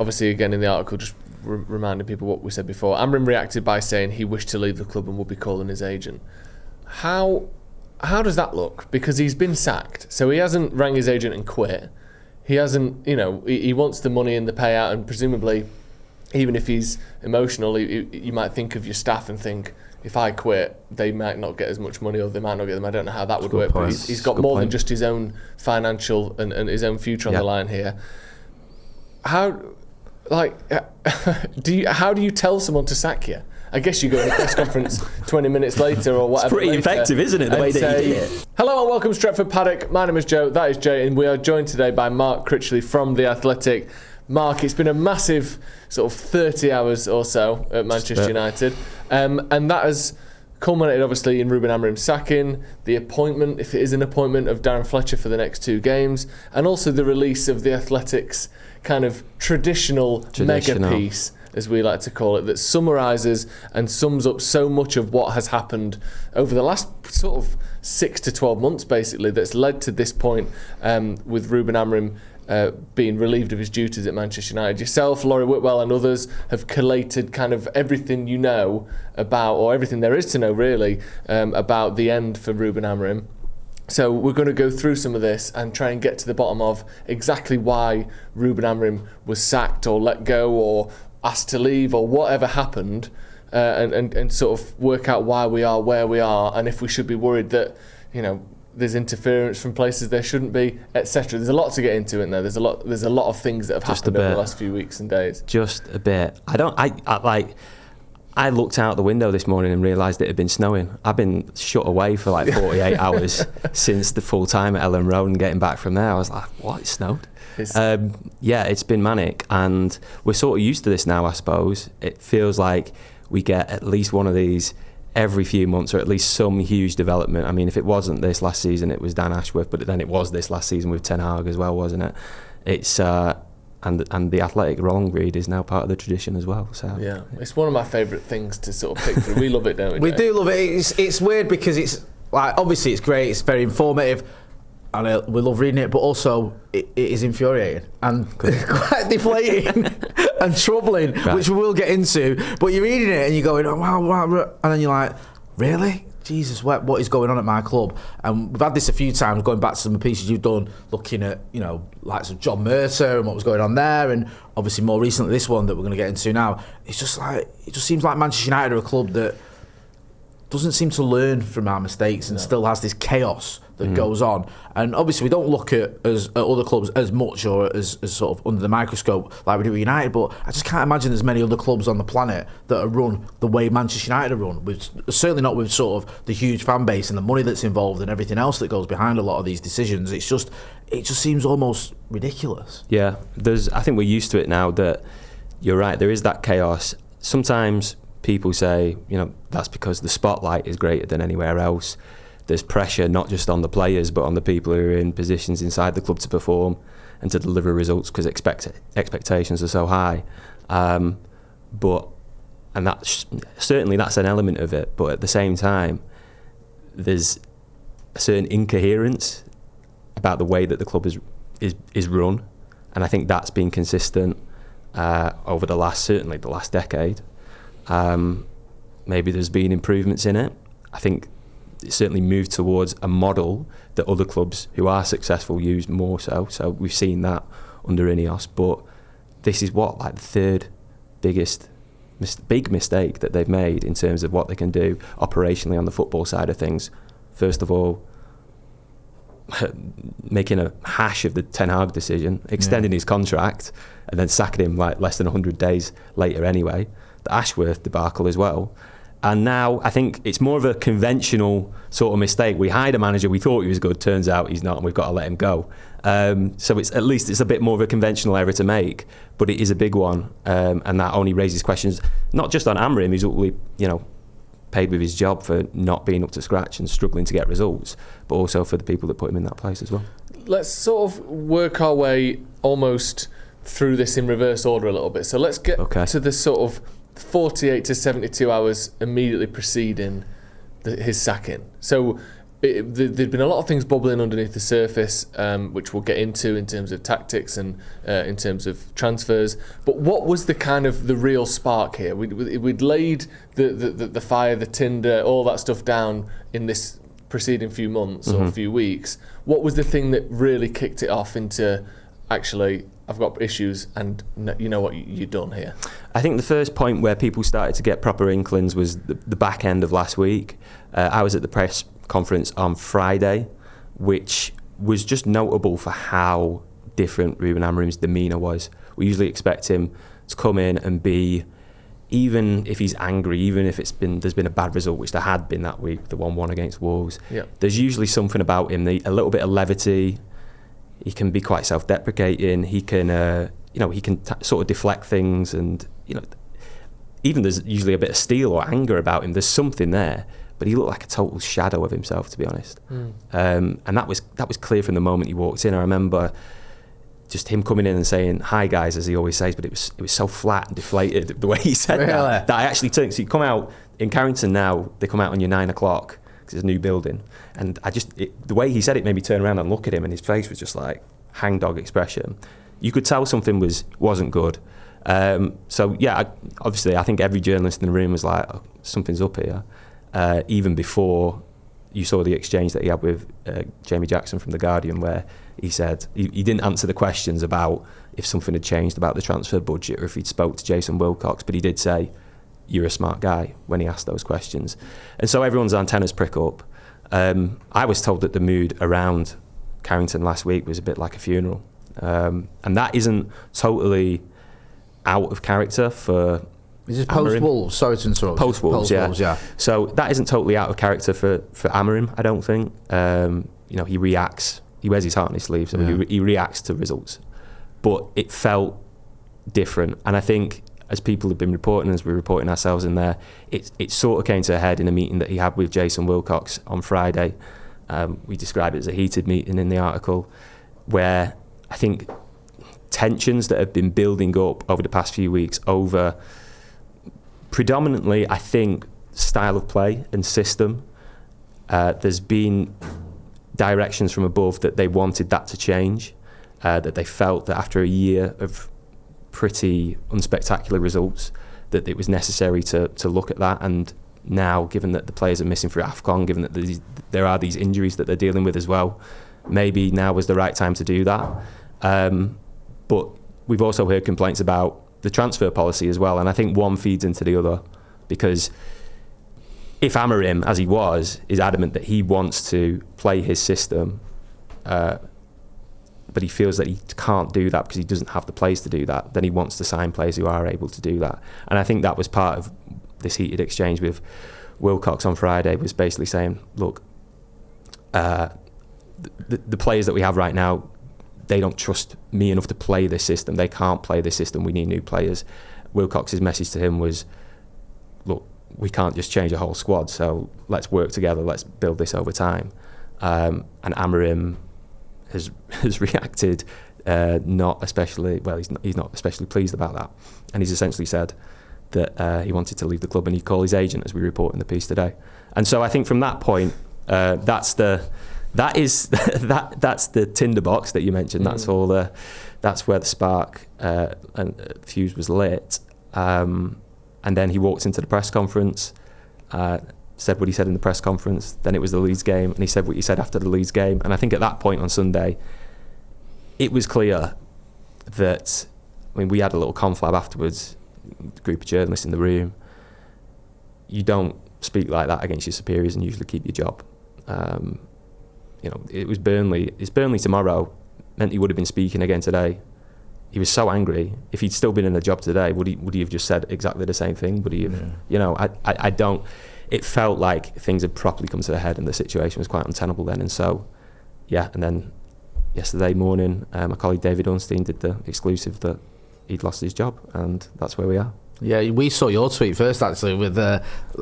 obviously, again, in the article, just reminding people what we said before, Amorim reacted by saying he wished to leave the club and would be calling his agent. How does that look? Because he's been sacked. So he hasn't rang his agent and quit. He hasn't, he wants the money and the payout, and presumably, even if he's emotional, you might think of your staff and think, if I quit, they might not get as much money, or they might not get them. I don't know how that would work, but he's got more than just his own financial and his own future on the line here. How do you tell someone to sack you? I guess you go in a press conference 20 minutes later or whatever. It's pretty effective, isn't it, the way that you do it? Hello and welcome to Stretford Paddock. My name is Joe, that is Jay, and we are joined today by Mark Critchley from The Athletic. Mark, it's been a massive sort of 30 hours or so at Manchester United, and that has culminated obviously in Ruben Amorim's sacking, the appointment, if it is an appointment, of Darren Fletcher for the next 2 games, and also the release of The Athletic's kind of traditional mega piece, as we like to call it, that summarises and sums up so much of what has happened over the last sort of 6 to 12 months, basically, that's led to this point with Ruben Amorim being relieved of his duties at Manchester United. Yourself, Laurie Whitwell and others have collated kind of everything you know about, or everything there is to know really, about the end for Ruben Amorim. So we're going to go through some of this and try and get to the bottom of exactly why Ruben Amorim was sacked or let go or asked to leave or whatever happened, and sort of work out why we are where we are, and if we should be worried that, there's interference from places there shouldn't be, etc. There's a lot to get into in there. There's a lot of things that have happened over the last few weeks and days. Just a bit. I looked out the window this morning and realised it had been snowing. I've been shut away for like 48 hours since the full time at Ellen Road, and getting back from there, I was like, what, it snowed? It's been manic, and we're sort of used to this now, I suppose. It feels like we get at least one of these every few months, or at least some huge development. I mean, if it wasn't this last season, it was Dan Ashworth, but then it was this last season with Ten Hag as well, wasn't it? It's and the Athletic wrong read is now part of the tradition as well. So yeah, it's one of my favourite things to sort of pick through. We love it, don't we? We do love it. It's weird because it's like, obviously it's great, it's very informative, and we love reading it, but also it is infuriating and quite deflating and troubling, right, which we will get into. But you're reading it and you're going, oh, wow, and then you're like, really? Jesus, what is going on at my club? And we've had this a few times, going back to some pieces you've done, looking at, like some John Murter and what was going on there, and obviously more recently this one that we're going to get into now. It just seems like Manchester United are a club that doesn't seem to learn from our mistakes and still has this chaos that goes on. And obviously we don't look at other clubs as much or as sort of under the microscope like we do with United, but I just can't imagine there's many other clubs on the planet that are run the way Manchester United are run, certainly not with sort of the huge fan base and the money that's involved and everything else that goes behind a lot of these decisions. It just seems almost ridiculous. Yeah, I think we're used to it now. That you're right, there is that chaos. Sometimes people say, that's because the spotlight is greater than anywhere else. There's pressure not just on the players but on the people who are in positions inside the club to perform and to deliver results, because expectations are so high. And that's an element of it, but at the same time there's a certain incoherence about the way that the club is run, and I think that's been consistent over certainly the last decade. Maybe there's been improvements in it. I think it's certainly moved towards a model that other clubs who are successful use more so. So we've seen that under INEOS, but this is the third biggest big mistake that they've made in terms of what they can do operationally on the football side of things. First of all, making a hash of the Ten Hag decision, extending his contract, and then sacking him like less than 100 days later anyway. The Ashworth debacle as well. And now I think it's more of a conventional sort of mistake. We hired a manager, we thought he was good, turns out he's not, and we've got to let him go. So it's a bit more of a conventional error to make, but it is a big one, and that only raises questions not just on Amorim, who's paid with his job for not being up to scratch and struggling to get results, but also for the people that put him in that place as well. Let's sort of work our way almost through this in reverse order a little bit. So let's get to the sort of 48 to 72 hours immediately preceding his sacking. So there'd been a lot of things bubbling underneath the surface, which we'll get into in terms of tactics and in terms of transfers. But what was the real spark here? We'd laid the fire, the tinder, all that stuff down in this preceding few months or few weeks. What was the thing that really kicked it off into, actually, I've got issues and you know what, you're done here? I think the first point where people started to get proper inklings was the back end of last week. I was at the press conference on Friday, which was just notable for how different Ruben Amorim's demeanour was. We usually expect him to come in and be, even if he's angry, even if there's been a bad result, which there had been that week, the 1-1 against Wolves. Yep. There's usually something about him, a little bit of levity. He can be quite self-deprecating. He can, sort of deflect things, and even there's usually a bit of steel or anger about him. There's something there. But he looked like a total shadow of himself, to be honest. And that was clear from the moment he walked in. I remember just him coming in and saying, "Hi guys," as he always says, but it was so flat and deflated the way he said that I actually turned. So you come out in Carrington now, they come out on your 9 o'clock because it's a new building, and the way he said it made me turn around and look at him, and his face was just like hangdog expression. You could tell something wasn't good. So yeah, obviously I think every journalist in the room was like, oh, something's up here. Even before you saw the exchange that he had with Jamie Jackson from The Guardian, where he said he didn't answer the questions about if something had changed about the transfer budget or if he'd spoke to Jason Wilcox, but he did say, "You're a smart guy," when he asked those questions. And so everyone's antennas prick up. I was told that the mood around Carrington last week was a bit like a funeral. And that isn't totally out of character for... Is this post-Wolves? Sorry to interrupt. Post-Wolves, yeah. So that isn't totally out of character for Amorim, I don't think. He reacts. He wears his heart on his sleeve, so he reacts to results. But it felt different. And I think, as people have been reporting, as we're reporting ourselves in there, it sort of came to a head in a meeting that he had with Jason Wilcox on Friday. We described it as a heated meeting in the article, where I think tensions that have been building up over the past few weeks over... predominantly, I think, style of play and system. There's been directions from above that they wanted that to change, that they felt that after a year of pretty unspectacular results, that it was necessary to look at that. And now, given that the players are missing for AFCON, given that there are these injuries that they're dealing with as well, maybe now was the right time to do that. But we've also heard complaints about the transfer policy as well, and I think one feeds into the other, because if Amorim, as he was, is adamant that he wants to play his system, but he feels that he can't do that because he doesn't have the players to do that, then he wants to sign players who are able to do that. And I think that was part of this heated exchange with Wilcox on Friday, was basically saying, look, the players that we have right now, they don't trust me enough to play this system. They can't play this system. We need new players. Wilcox's message to him was, look, we can't just change a whole squad, so let's work together, let's build this over time. And Amorim has reacted not especially, well, he's not especially pleased about that. And he's essentially said that he wanted to leave the club, and he'd call his agent, as we report in the piece today. And so I think from that point, that's the tinderbox that you mentioned. That's that's where the spark and fuse was lit. And then he walked into the press conference, said what he said in the press conference. Then it was the Leeds game, and he said what he said after the Leeds game. And I think at that point on Sunday, it was clear that, we had a little conflab afterwards, a group of journalists in the room. You don't speak like that against your superiors and usually keep your job. It was Burnley. It's Burnley tomorrow. Meant he would have been speaking again today. He was so angry. If he'd still been in the job today, would he have just said exactly the same thing? Would he have? Yeah. I don't. It felt like things had properly come to a head, and the situation was quite untenable then. And so, yeah. And then yesterday morning, my colleague David Unstein did the exclusive that he'd lost his job, and that's where we are. Yeah, we saw your tweet first, actually, with I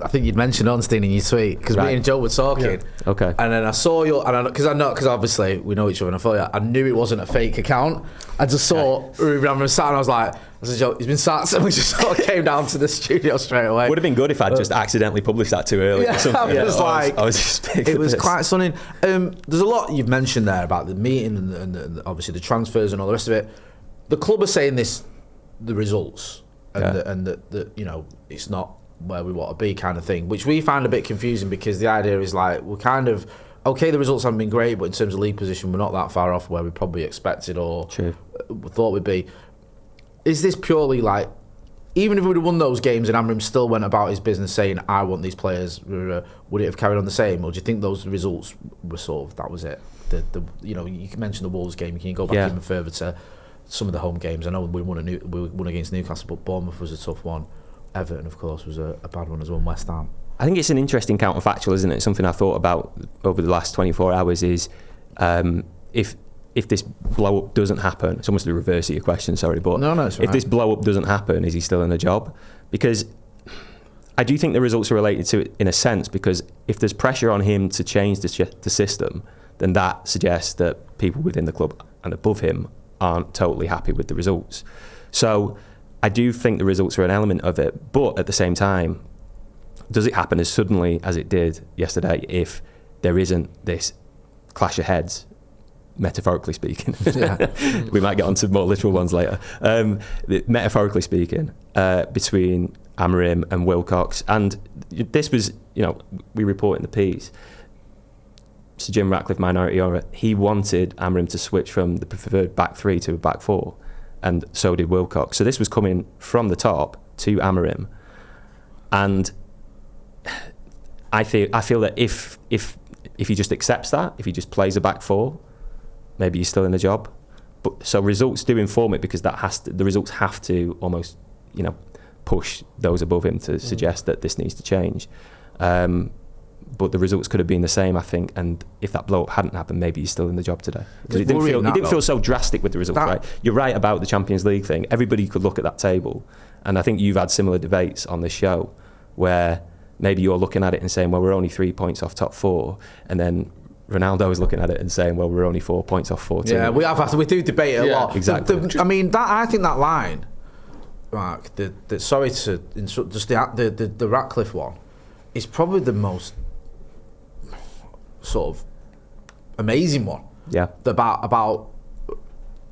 think you'd mentioned Ornstein in your tweet, because me and Joe were talking. Yeah. Okay. And then I saw your, because obviously we know each other, and I thought, I knew it wasn't a fake account. I just saw Ruben Amorim sat, and I was like, Joe, he's been sacked, and we just sort of came down to the studio straight away. Would have been good if I'd just accidentally published that too early. Yeah, or something. I was just it was quite stunning. There's a lot you've mentioned there about the meeting and obviously the transfers and all the rest of it. The club are saying the results. And that you know, it's not where we want to be, kind of thing, which we find a bit confusing, because the idea is like, we're kind of okay, the results haven't been great, but in terms of league position, we're not that far off where we probably expected or thought we'd be. Is this purely like, even if we would have won those games and Amorim still went about his business saying, I want these players, would it have carried on the same, or do you think those results were sort of, that was it? You know, you can mention the Wolves game, you can go back even further to some of the home games. I know we won against Newcastle, but Bournemouth was a tough one. Everton, of course, was a bad one as well. West Ham. I think it's an interesting counterfactual, isn't it? Something I thought about over the last 24 hours is if this blow up doesn't happen, it's almost the reverse of your question, sorry, but if this blow up doesn't happen, is he still in a job? Because I do think the results are related to it in a sense, because if there's pressure on him to change the system, then that suggests that people within the club and above him aren't totally happy with the results. So I do think the results are an element of it, but at the same time, does it happen as suddenly as it did yesterday if there isn't this clash of heads, metaphorically speaking? We might get on to more literal ones later. Metaphorically speaking, between Amorim and Wilcox, and this was, you know, we report in the piece, Sir Jim Ratcliffe, minority owner, he wanted Amorim to switch from the preferred back three to a back four, and so did Wilcox. So this was coming from the top to Amorim, and I feel that if he just accepts that, if he just plays a back four, maybe he's still in the job. But so results do inform it, because the results have to almost, you know, push those above him to suggest that this needs to change. But the results could have been the same, I think, and if that blow-up hadn't happened, maybe he's still in the job today. Because it didn't feel so drastic with the results, right? You're right about the Champions League thing. Everybody could look at that table, and I think you've had similar debates on this show, where maybe you're looking at it and saying, well, we're only 3 points off top four, and then Ronaldo is looking at it and saying, well, we're only 4 points off 14. Yeah, we do debate it a lot. Exactly. I mean, I think that line, Mark, sorry to insult, just the Ratcliffe one, is probably the most sort of amazing one. Yeah. About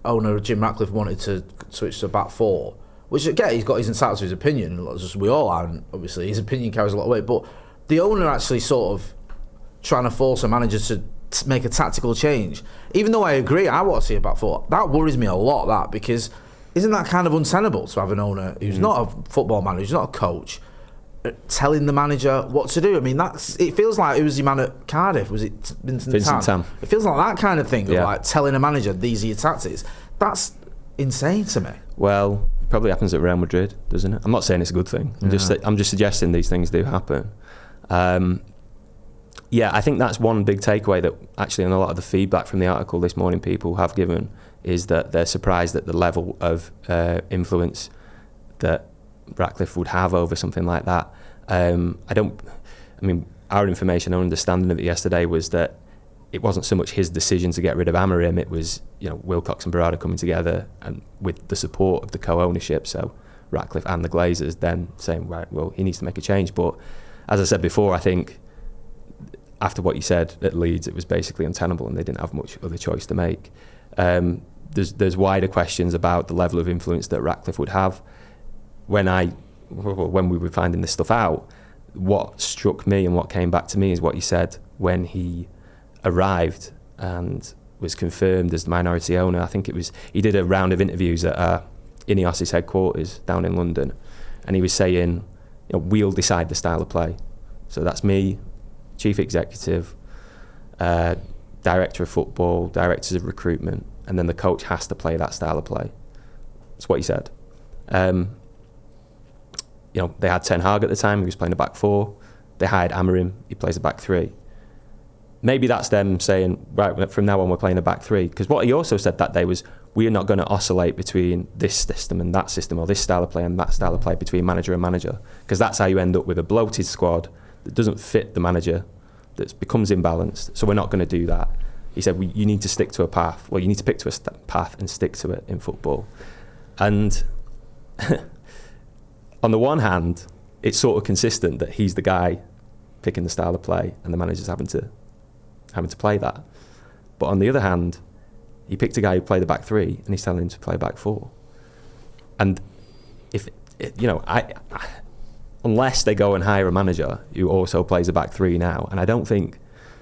owner Jim Ratcliffe wanted to switch to back four, which again, he's got his entitled to his opinion, as we all are, and obviously his opinion carries a lot of weight, but the owner actually sort of trying to force a manager to make a tactical change. Even though I agree, I want to see a back four. That worries me a lot, because isn't that kind of untenable to have an owner who's not a football manager, who's not a coach, telling the manager what to do? I mean, it feels like, who was your man at Cardiff? Was it Vincent Tam? It feels like that kind of thing, of like telling a manager, these are your tactics. That's insane to me. Well, it probably happens at Real Madrid, doesn't it? I'm not saying it's a good thing. I'm just suggesting these things do happen. Yeah, I think that's one big takeaway that actually in a lot of the feedback from the article this morning people have given, is that they're surprised at the level of influence that Ratcliffe would have over something like that. Our information, our understanding of it yesterday was that it wasn't so much his decision to get rid of Amorim, it was, you know, Wilcox and Barada coming together and with the support of the co-ownership, so Ratcliffe and the Glazers, then saying, right, well, he needs to make a change. But as I said before, I think after what you said at Leeds, it was basically untenable and they didn't have much other choice to make. There's wider questions about the level of influence that Ratcliffe would have. When we were finding this stuff out, what struck me and what came back to me is what he said when he arrived and was confirmed as the minority owner. I think he did a round of interviews at INEOS' headquarters down in London, and he was saying, you know, we'll decide the style of play. So that's me, chief executive, director of football, directors of recruitment, and then the coach has to play that style of play. That's what he said. You know, they had Ten Hag at the time, he was playing a back four. They hired Amorim, he plays a back three. Maybe that's them saying, right, from now on we're playing a back three. Because what he also said that day was, we are not going to oscillate between this system and that system, or this style of play and that style of play between manager and manager, because that's how you end up with a bloated squad that doesn't fit the manager, that becomes imbalanced. So we're not going to do that. He said, you need to stick to a path. Well, you need to pick to a path and stick to it in football. And on the one hand, it's sort of consistent that he's the guy picking the style of play and the manager's having to play that. But on the other hand, he picked a guy who played the back three and he's telling him to play back four. And if unless they go and hire a manager who also plays a back three now, and I don't think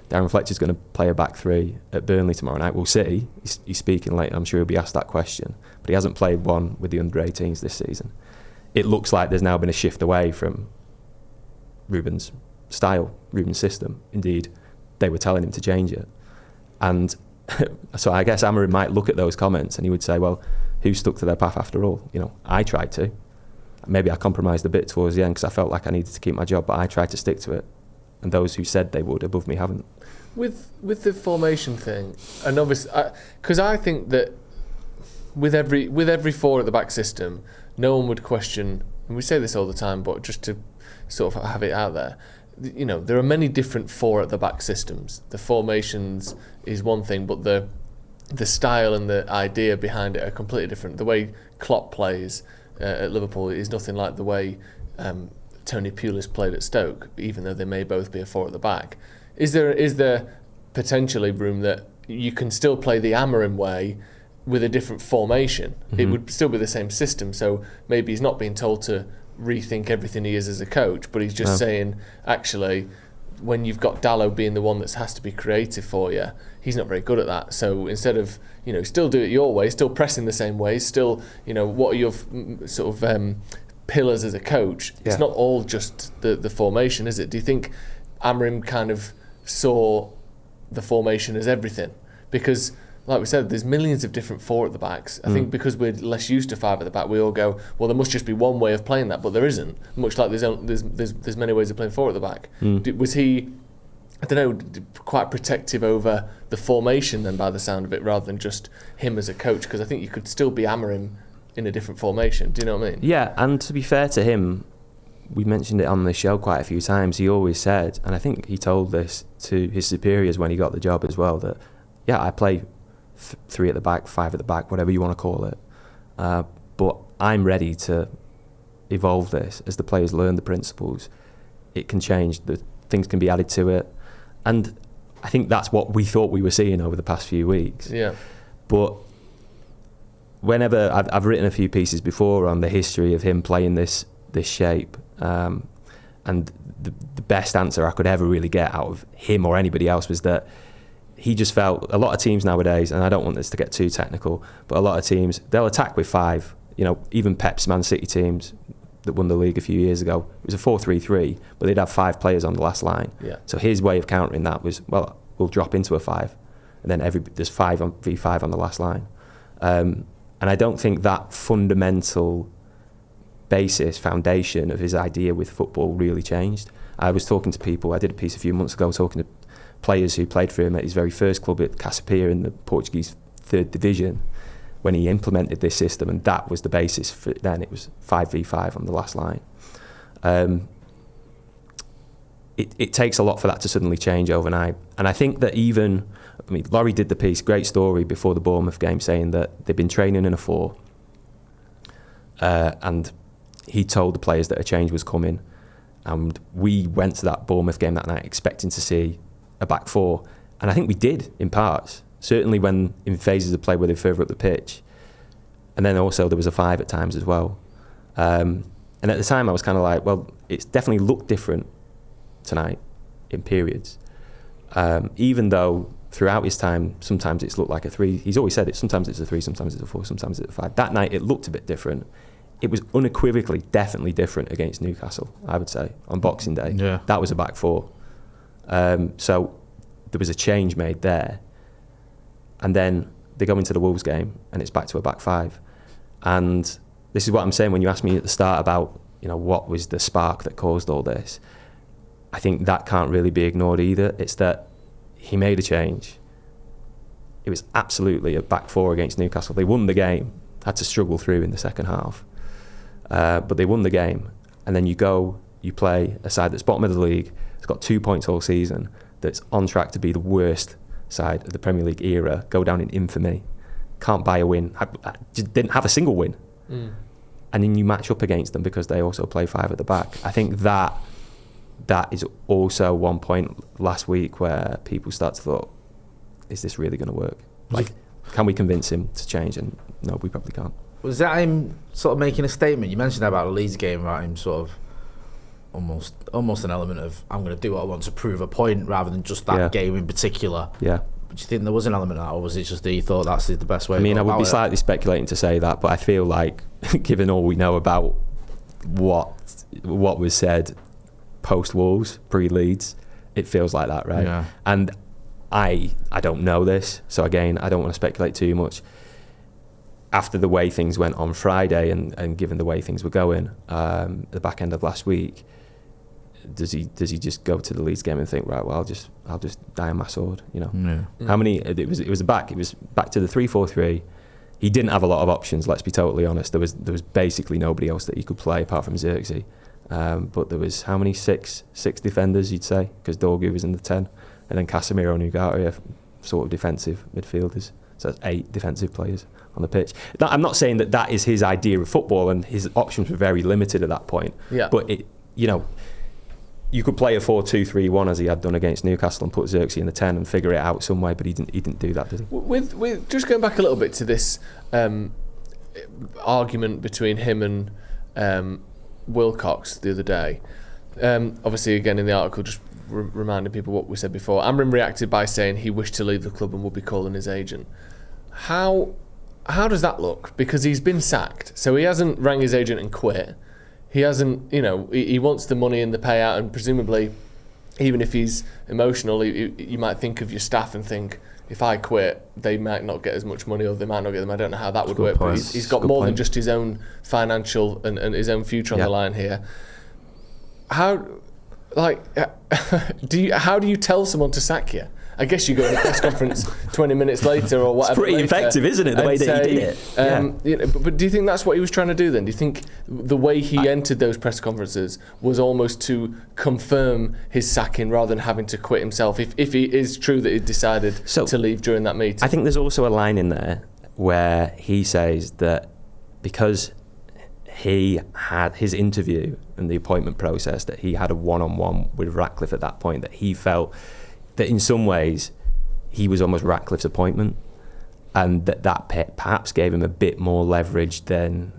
Darren Fletcher's going to play a back three at Burnley tomorrow night. We'll see. He's speaking later. I'm sure he'll be asked that question. But he hasn't played one with the under-18s this season. It looks like there's now been a shift away from Ruben's style, Ruben's system. Indeed, they were telling him to change it. And so I guess Amorim might look at those comments and he would say, well, who stuck to their path after all? I tried to. Maybe I compromised a bit towards the end because I felt like I needed to keep my job, but I tried to stick to it. And those who said they would above me haven't. With the formation thing, and obviously, because I think that with every four at the back system, no one would question, and we say this all the time, but just to sort of have it out there, there are many different four at the back systems. The formations is one thing, but the style and the idea behind it are completely different. The way Klopp plays at Liverpool is nothing like the way Tony Pulis played at Stoke, even though they may both be a four at the back. Is there potentially room that you can still play the Amorim way with a different formation? Mm-hmm. It would still be the same system, so maybe he's not being told to rethink everything he is as a coach, but he's just saying, actually, when you've got Dallo being the one that has to be creative for you, he's not very good at that. So instead of, still do it your way, still pressing the same way, still, what are your sort of pillars as a coach? It's not all just the formation, is it? Do you think Amorim kind of saw the formation as everything? Because, like we said, there's millions of different four at the backs. I think because we're less used to five at the back, we all go, well, there must just be one way of playing that, but there isn't. Much like there's many ways of playing four at the back. Was he, I don't know, quite protective over the formation then, by the sound of it, rather than just him as a coach? Because I think you could still be Amorim in a different formation. Do you know what I mean? Yeah, and to be fair to him, we mentioned it on the show quite a few times, he always said, and I think he told this to his superiors when he got the job as well, that, I play three at the back, five at the back, whatever you want to call it. But I'm ready to evolve this as the players learn the principles. It can change, the things can be added to it. And I think that's what we thought we were seeing over the past few weeks. Yeah. But whenever I've written a few pieces before on the history of him playing this shape, and the best answer I could ever really get out of him or anybody else was that he just felt, a lot of teams nowadays, and I don't want this to get too technical, but a lot of teams, they'll attack with five. Even Pep's Man City teams that won the league a few years ago, it was a 4-3-3, but they'd have five players on the last line. Yeah. So his way of countering that was, well, we'll drop into a five, and then there's 5v5 on the last line. And I don't think that fundamental foundation of his idea with football really changed. I was talking to people, I did a piece a few months ago talking to players who played for him at his very first club at Casapia in the Portuguese third division when he implemented this system, and that was the basis for it. Then it was 5v5 on the last line. It takes a lot for that to suddenly change overnight, and I think that Laurie did the piece, great story before the Bournemouth game, saying that they've been training in a four, and he told the players that a change was coming, and we went to that Bournemouth game that night expecting to see a back four, and I think we did in parts, certainly when in phases of play where they're further up the pitch, and then also there was a five at times as well, and at the time I was kind of like, well, it's definitely looked different tonight in periods, even though throughout his time sometimes it's looked like a three. He's always said it, sometimes it's a three, sometimes it's a four, sometimes it's a five. That night it looked a bit different. It was unequivocally definitely different against Newcastle, I would say, on Boxing Day. Yeah. That was a back four. So there was a change made there, and then they go into the Wolves game and it's back to a back five. And this is what I'm saying when you asked me at the start about what was the spark that caused all this. I think that can't really be ignored either. It's that he made a change, it was absolutely a back four against Newcastle. They won the game, had to struggle through in the second half, but they won the game. And then you play a side that's bottom of the league, it's got 2 points all season, that's on track to be the worst side of the Premier League era, go down in infamy, can't buy a win, just didn't have a single win. And then you match up against them because they also play 5 at the back. I think that is also one point last week where people start to thought, is this really going to work? Like, can we convince him to change? And no, we probably can't. Was that him sort of making a statement? You mentioned about the Leeds game, about him sort of almost an element of, I'm going to do what I want to prove a point rather than just that game in particular. Yeah. Do you think there was an element of that, or was it just that you thought that's the best way? I mean, I would be slightly speculating to say that, but I feel like, given all we know about what was said post Wolves, pre Leeds, it feels like that, right? Yeah. And I don't know this, so again, I don't want to speculate too much. After the way things went on Friday, and given the way things were going, the back end of last week, does he just go to the Leeds game and think, right, well, I'll just die on my sword, you know? Yeah. How many? It was back to the 3-4-3. He didn't have a lot of options. Let's be totally honest. There was basically nobody else that he could play apart from Xerxes. But there was how many? Six defenders, you'd say, because Dorgu was in the 10, and then Casemiro and Ugarte, sort of defensive midfielders. So that's 8 defensive players on the pitch. I'm not saying that is his idea of football, and his options were very limited at that point. Yeah. But you could play a 4-2-3-1 as he had done against Newcastle and put Xerxes in the 10 and figure it out some way, but he didn't do that, did he? With just going back a little bit to this argument between him and Wilcox the other day. Obviously, again in the article, just reminding people what we said before. Amorim reacted by saying he wished to leave the club and would be calling his agent. How does that look? Because he's been sacked, so he hasn't rang his agent and quit. He hasn't, he wants the money and the payout, and presumably, even if he's emotional, you might think of your staff and think, if I quit, they might not get as much money, or they might not get them. I don't know how that would work, but he's got more than just his own financial and his own future on the line here. How do you tell someone to sack you? I guess you go in a press conference 20 minutes later or whatever. It's pretty effective, isn't it, the way that he did it? But do you think that's what he was trying to do then? Do you think the way he entered those press conferences was almost to confirm his sacking rather than having to quit himself, if it is true that he decided to leave during that meeting? I think there's also a line in there where he says that because he had his interview and the appointment process, that he had a one-on-one with Ratcliffe at that point, that he felt that in some ways he was almost Ratcliffe's appointment, and that perhaps gave him a bit more leverage than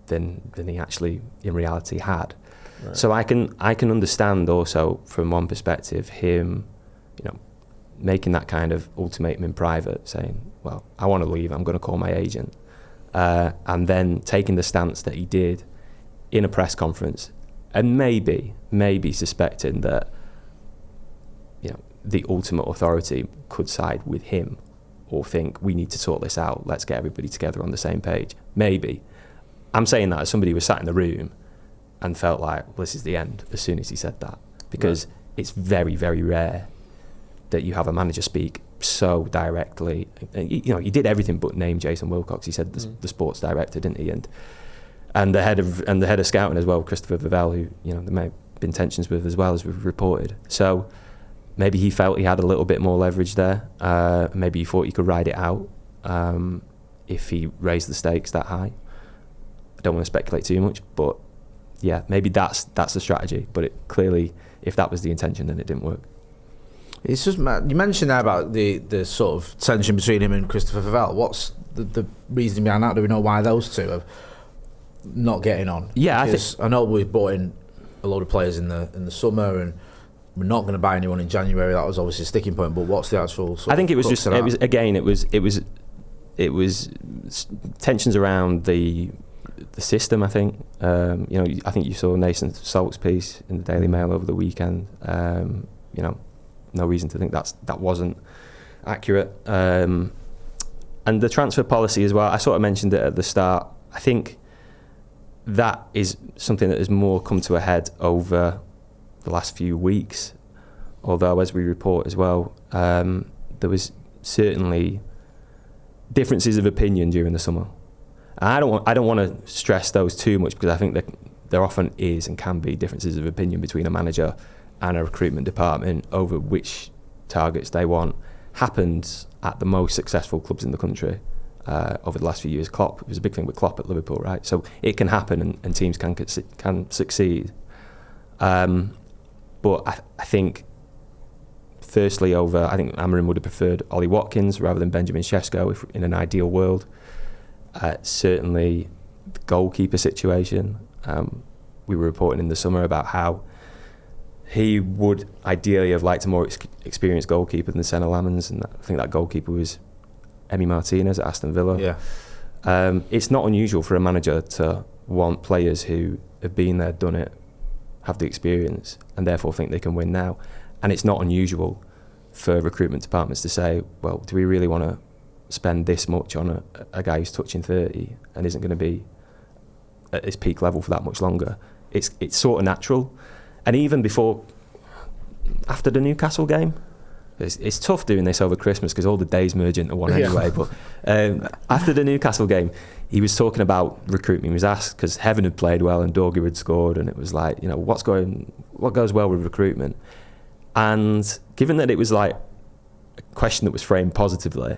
he actually in reality had. Right. So I can understand also from one perspective him, making that kind of ultimatum in private, saying, well, I want to leave, I'm going to call my agent, and then taking the stance that he did in a press conference, and maybe suspecting that the ultimate authority could side with him, or think we need to sort this out, let's get everybody together on the same page. Maybe. I'm saying that as somebody who was sat in the room and felt like, well, this is the end as soon as he said that, because it's very, very rare that you have a manager speak so directly. He did everything but name Jason Wilcox. He said the sports director, didn't he? And the head of scouting as well, Christopher Vivell, who there may have been tensions with as well, as we've reported. So maybe he felt he had a little bit more leverage there. Maybe he thought he could ride it out if he raised the stakes that high. I don't want to speculate too much, but yeah, maybe that's the strategy. But it clearly, if that was the intention, then it didn't work. It's just, you mentioned there about the sort of tension between him and Christopher Vivell. What's the reason behind that? Do we know why those two are not getting on? Yeah, I know we bought in a load of players in the summer, and we're not going to buy anyone in January. That was obviously a sticking point. But what's the actual? I think it was just it was tensions around the system. I think I think you saw Nathan Salt's piece in the Daily Mail over the weekend. No reason to think that wasn't accurate. And the transfer policy as well. I sort of mentioned it at the start. I think that is something that has more come to a head over the last few weeks. Although, as we report as well, there was certainly differences of opinion during the summer. And I don't want to stress those too much, because I think that there often is and can be differences of opinion between a manager and a recruitment department over which targets they want. Happened at the most successful clubs in the country over the last few years. Klopp, it was a big thing with Klopp at Liverpool, right? So it can happen, and teams can succeed. But I think, firstly, I think Amorim would have preferred Ollie Watkins rather than Benjamin Sesko if in an ideal world. Certainly, the goalkeeper situation. We were reporting in the summer about how he would ideally have liked a more experienced goalkeeper than Senna Lamans, and I think that goalkeeper was Emi Martinez at Aston Villa. Yeah. It's not unusual for a manager to want players who have been there, done it, have the experience, and therefore think they can win now. And it's not unusual for recruitment departments to say, well, do we really want to spend this much on a guy who's touching 30 and isn't going to be at his peak level for that much longer? It's sort of natural. And even after the Newcastle game, it's tough doing this over Christmas because all the days merge into one anyway. But after the Newcastle game, he was talking about recruitment. He was asked, because Heaven had played well and Dorgu had scored, and it was like, what goes well with recruitment? And given that it was like a question that was framed positively,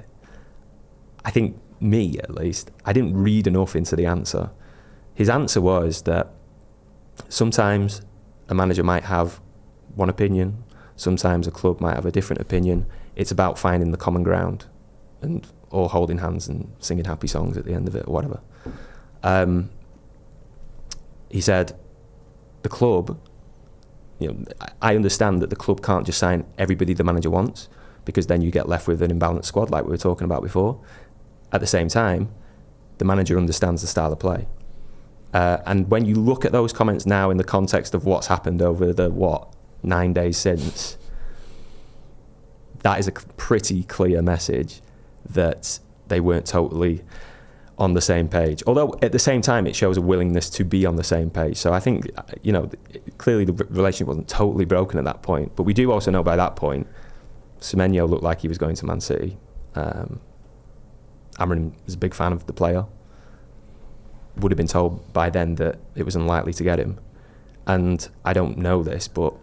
I think, me at least, I didn't read enough into the answer. His answer was that sometimes a manager might have one opinion, sometimes a club might have a different opinion. It's about finding the common ground and all holding hands and singing happy songs at the end of it or whatever. He said, the club, I understand that the club can't just sign everybody the manager wants, because then you get left with an imbalanced squad like we were talking about before. At the same time, the manager understands the style of play. And when you look at those comments now in the context of what's happened over the, 9 days since, that is a pretty clear message that they weren't totally on the same page. Although at the same time, it shows a willingness to be on the same page. So I think, clearly the relationship wasn't totally broken at that point. But we do also know by that point, Semenyo looked like he was going to Man City. Amorim was a big fan of the player. Would have been told by then that it was unlikely to get him. And I don't know this, but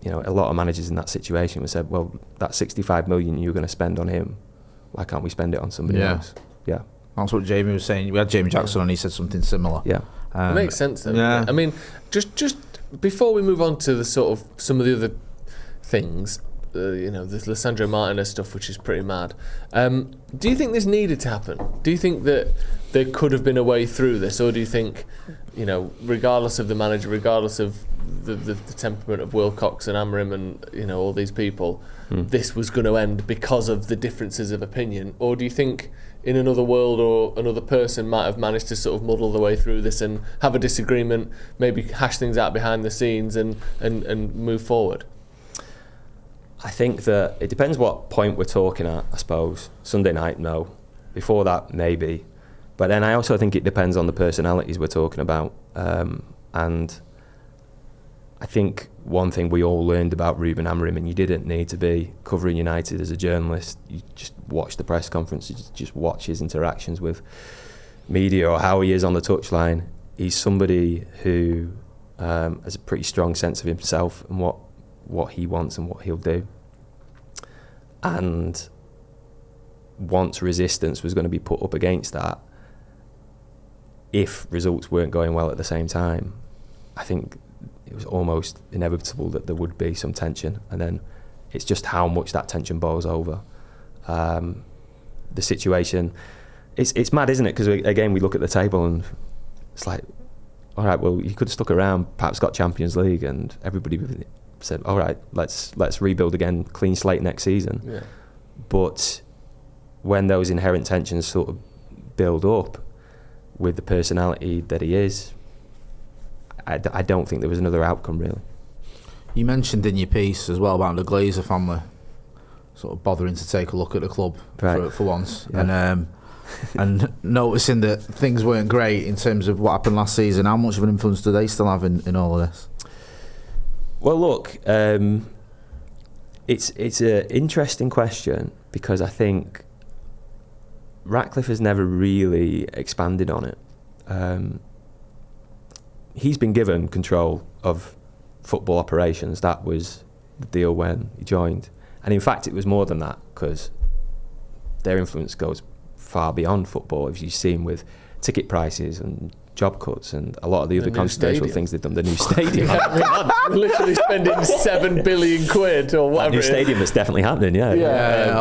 a lot of managers in that situation would said, well, that 65 million you're going to spend on him, why can't we spend it on somebody else? Yeah. That's what Jamie was saying. We had Jamie Jackson on, he said something similar. Yeah. It makes sense though. Yeah. I mean, just before we move on to the sort of some of the other things, the Lissandro Martinez stuff, which is pretty mad. Do you think this needed to happen? Do you think that there could have been a way through this, or do you think, regardless of the manager, regardless of the temperament of Wilcox and Amorim and all these people, this was going to end because of the differences of opinion? Or do you think in another world or another person might have managed to sort of muddle the way through this and have a disagreement, maybe hash things out behind the scenes and move forward? I think that it depends what point we're talking at, I suppose. Sunday night, no. Before that, maybe. But then I also think it depends on the personalities we're talking about. And I think one thing we all learned about Ruben Amorim, and you didn't need to be covering United as a journalist, you just watch the press conference, you just watch his interactions with media or how he is on the touchline. He's somebody who has a pretty strong sense of himself and what he wants and what he'll do. And once resistance was going to be put up against that, if results weren't going well at the same time, I think it was almost inevitable that there would be some tension. And then it's just how much that tension boils over. The situation, it's mad, isn't it? Because again, we look at the table and it's like, all right, well, you could have stuck around, perhaps got Champions League, and everybody said, all right, let's rebuild again, clean slate next season. Yeah. But when those inherent tensions sort of build up with the personality that he is, I don't think there was another outcome, really. You mentioned in your piece as well about the Glazer family sort of bothering to take a look at the club for once, yeah. And noticing that things weren't great in terms of what happened last season. How much of an influence do they still have in all of this? Well, look, it's an interesting question, because I think Ratcliffe has never really expanded on it. He's been given control of football operations. That was the deal when he joined. And in fact, it was more than that, because their influence goes far beyond football. If you've seen with ticket prices and job cuts and a lot of the other controversial things they've done, the new stadium. We're literally spending £7 billion or whatever. That new stadium that's definitely happening, yeah.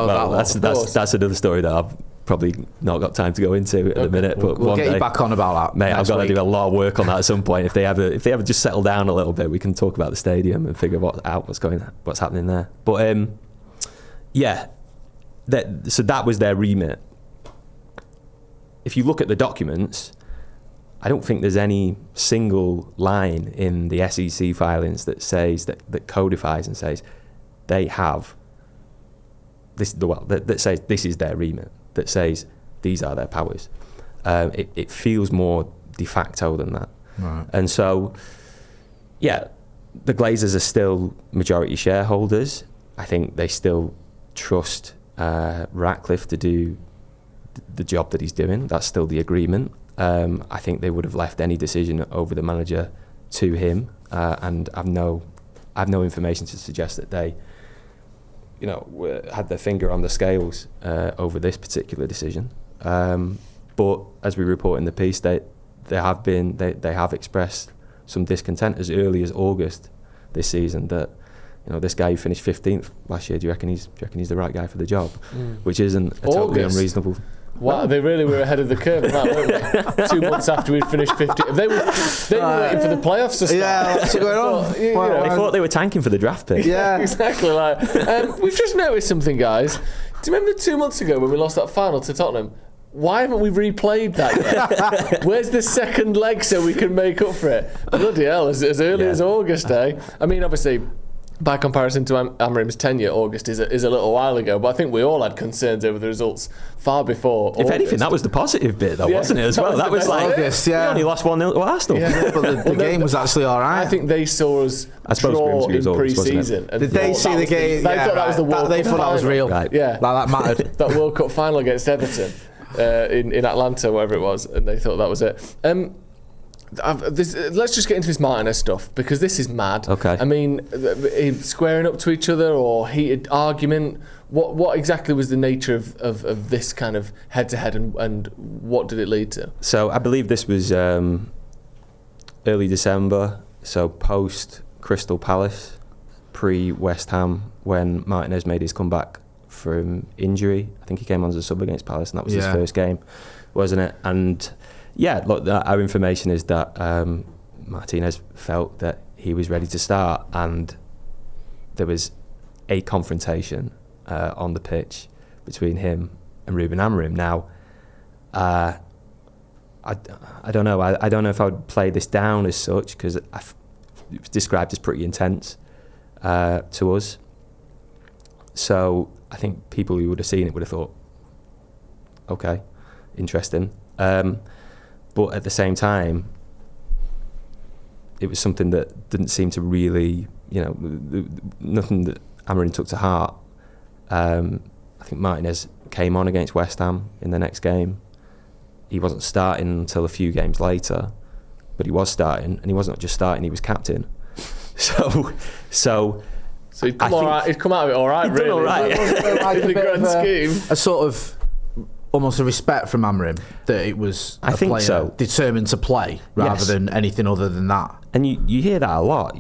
Well, that's another story that I've probably not got time to go into at the minute. But we'll one get day, you back on about that, mate. I've got to do a lot of work on that at some point. If they ever just settle down a little bit, we can talk about the stadium and figure what's happening there. But so that was their remit. If you look at the documents, I don't think there's any single line in the SEC filings that says that codifies and says they have this. That says this is their remit. That says these are their powers. It feels more de facto than that. Right. And so, the Glazers are still majority shareholders. I think they still trust Ratcliffe to do the job that he's doing. That's still the agreement. I think they would have left any decision over the manager to him, and I've no information to suggest that they, had their finger on the scales over this particular decision. But as we report in the piece, they have expressed some discontent as early as August this season that this guy who finished 15th last year, do you reckon he's the right guy for the job? Which isn't a totally unreasonable. Wow, they really were ahead of the curve on that, weren't they? 2 months after we'd finished 50th. They were waiting for the playoffs to start. Yeah, what's going on? They thought they were tanking for the draft pick. Yeah, exactly. We've just noticed something, guys. Do you remember 2 months ago when we lost that final to Tottenham? Why haven't we replayed that yet? Where's the second leg so we can make up for it? Bloody hell, as early as August, eh? I mean, obviously, by comparison to Amorim's tenure, August is a little while ago, but I think we all had concerns over the results far before August. If anything, that was the positive bit, though, wasn't it, as well? That was like, August, we only lost 1-0 to Arsenal. Yeah, but the game was actually all right. I think they saw us draw in pre-season. Did they see the game? They thought that was the World Cup They thought that was real. Right. Yeah. That mattered. That World Cup final against Everton in Atlanta, wherever it was, and they thought that was it. Let's just get into this Martinez stuff, because this is mad. Okay. I mean, squaring up to each other or heated argument. What exactly was the nature of this kind of head-to-head, and what did it lead to? So I believe this was early December, so post Crystal Palace, pre-West Ham, when Martinez made his comeback from injury. I think he came on as a sub against Palace, and that was his first game, wasn't it? And look, our information is that Martinez felt that he was ready to start, and there was a confrontation on the pitch between him and Ruben Amorim. Now, I don't know. I don't know if I would play this down as such, because it was described as pretty intense to us. So I think people who would have seen it would have thought, okay, interesting. But at the same time, it was something that didn't seem to really, nothing that Amorim took to heart. I think Martinez came on against West Ham in the next game. He wasn't starting until a few games later, but he was starting, and he wasn't just starting, he was captain. So he'd come out of it all right, really. All right. In the grand scheme. A sort of almost a respect from Amorim that it was a player determined to play rather than anything other than that. And you hear that a lot,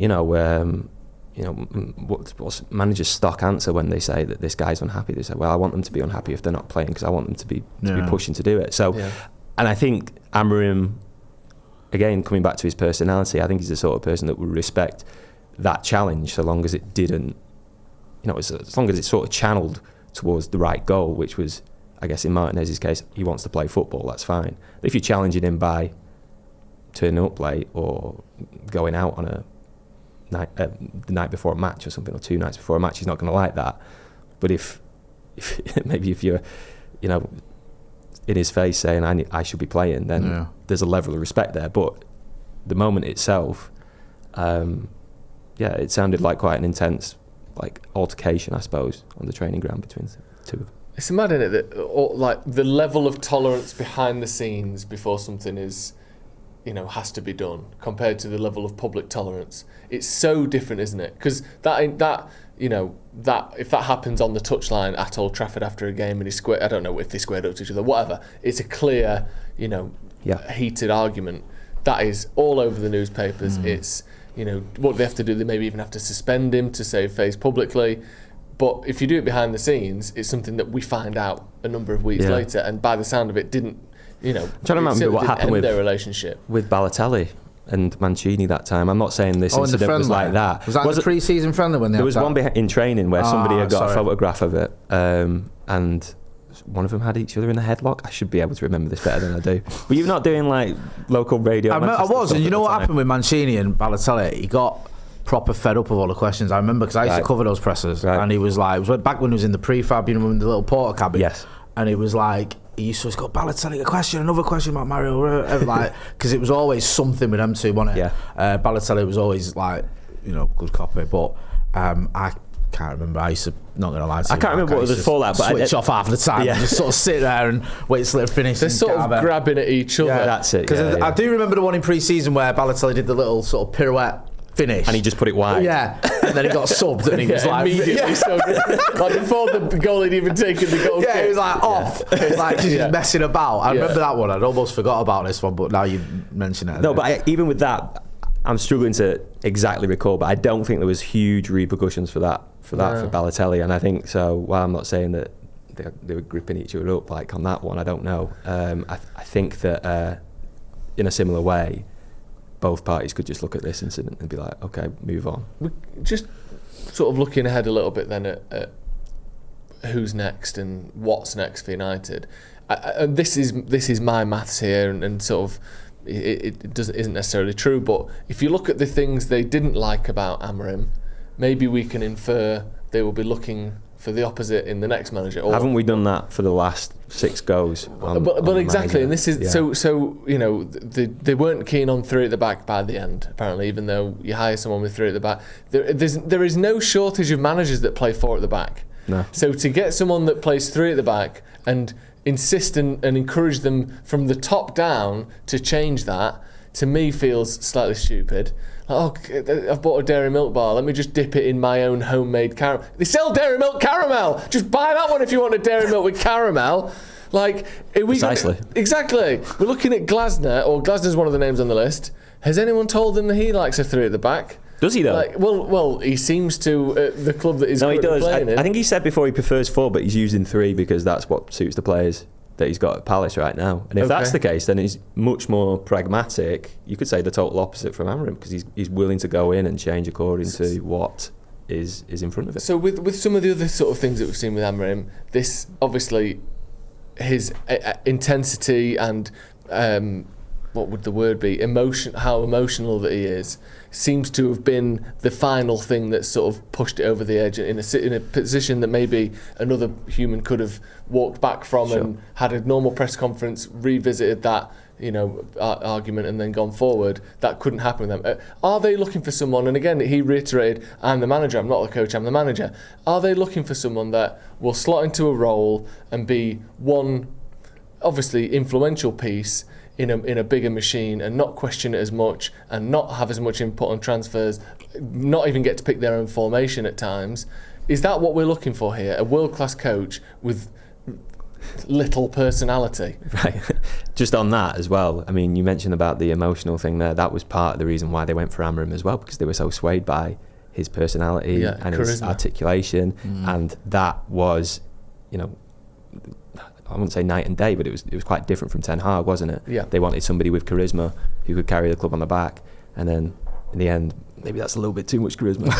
what's managers' stock answer when they say that this guy's unhappy? They say, well, I want them to be unhappy if they're not playing, because I want them to be pushing to do it. So, and I think Amorim, again, coming back to his personality, I think he's the sort of person that would respect that challenge, so long as it didn't, as long as it sort of channeled towards the right goal, which was, I guess in Martinez's case, he wants to play football, that's fine. But if you're challenging him by turning up late or going out on the night before a match or something, or 2 nights before a match, he's not going to like that. But if you're, in his face saying I should be playing, then there's a level of respect there. But the moment itself, it sounded like quite an intense altercation, I suppose, on the training ground between the two of them. It's mad, isn't it? Like the level of tolerance behind the scenes before something is, has to be done compared to the level of public tolerance. It's so different, isn't it? Because that if that happens on the touchline at Old Trafford after a game and I don't know if they squared up to each other, whatever. It's a clear, heated argument. That is all over the newspapers. It's, what they have to do. They maybe even have to suspend him to save face publicly. But if you do it behind the scenes, it's something that we find out a number of weeks later. And by the sound of it, didn't. I'm trying to remember what happened with their relationship with Balotelli and Mancini that time. I'm not saying this incident was like that. Was that the pre-season friendly when they there was one in training where somebody had got a photograph of it, and one of them had each other in a headlock. I should be able to remember this better than I do. Were you not doing like local radio? I was, and you know what happened with Mancini and Balotelli? He got proper fed up of all the questions. I remember because I used to cover those pressers, and he was like, it was back when he was in the prefab, in the little porter cabin. Yes. And he was like, he used to always go, Balotelli, a question, another question about Mario, like, because it was always something with them two, wasn't it? Yeah. Balotelli was always like, good copy, but I can't remember. I used to, not going to lie to you, I can't remember what was the fallout, but switch off half the time and just sort of sit there and wait till it finished. They're sort of grabbing at each other. Yeah, that's it. Because I do remember the one in pre-season where Balotelli did the little sort of pirouette finish, and he just put it wide. Yeah, and then he got subbed, and he was like immediately so good. Like before the goal had even taken the goal. Yeah, he was like off. It was like just messing about. I remember that one. I'd almost forgot about this one, but now you mention it. No, but even with that, I'm struggling to exactly recall. But I don't think there was huge repercussions for that for Balotelli, and I think so. While I'm not saying that they were gripping each other up like on that one, I don't know. I think that in a similar way, both parties could just look at this incident and be like, okay, move on. We're just sort of looking ahead a little bit then at who's next and what's next for United. And this is my maths here, and sort of it isn't necessarily true, but if you look at the things they didn't like about Amorim, maybe we can infer they will be looking for the opposite in the next manager. Or, haven't we done that for the last 6 goes? But exactly, and this is so they weren't keen on 3 at the back by the end. Apparently, even though you hire someone with 3 at the back, there is no shortage of managers that play 4 at the back. No. So to get someone that plays 3 at the back and insist and encourage them from the top down to change that, to me feels slightly stupid. I've bought a dairy milk bar, let me just dip it in my own homemade caramel. They sell dairy milk caramel! Just buy that one if you want a dairy milk with caramel. Like, precisely. Exactly. We're looking at Glasner, or Glasner's one of the names on the list. Has anyone told him that he likes a 3 at the back? Does he though? Like, well, he seems to at the club that he's he does. playing in. I think he said before he prefers 4, but he's using 3 because that's what suits the players that he's got at Palace right now. And if that's the case, then he's much more pragmatic. You could say the total opposite from Amorim, because he's willing to go in and change according to what is in front of him. So with some of the other sort of things that we've seen with Amorim, this obviously his intensity and what would the word be? How emotional that he is seems to have been the final thing that sort of pushed it over the edge in a position that maybe another human could have walked back from and had a normal press conference, revisited that argument and then gone forward. That couldn't happen with them. Are they looking for someone, and again he reiterated, I'm the manager, I'm not the coach, I'm the manager. Are they looking for someone that will slot into a role and be one obviously influential piece in a bigger machine, and not question it as much, and not have as much input on transfers, not even get to pick their own formation at times? Is that what we're looking for here? A world-class coach with little personality? Right. Just on that as well, I mean, you mentioned about the emotional thing there. That was part of the reason why they went for Amorim as well, because they were so swayed by his personality and charisma. His articulation, and that was, I wouldn't say night and day, but it was quite different from Ten Hag, wasn't it? Yeah. They wanted somebody with charisma who could carry the club on the back, and then in the end, maybe that's a little bit too much charisma.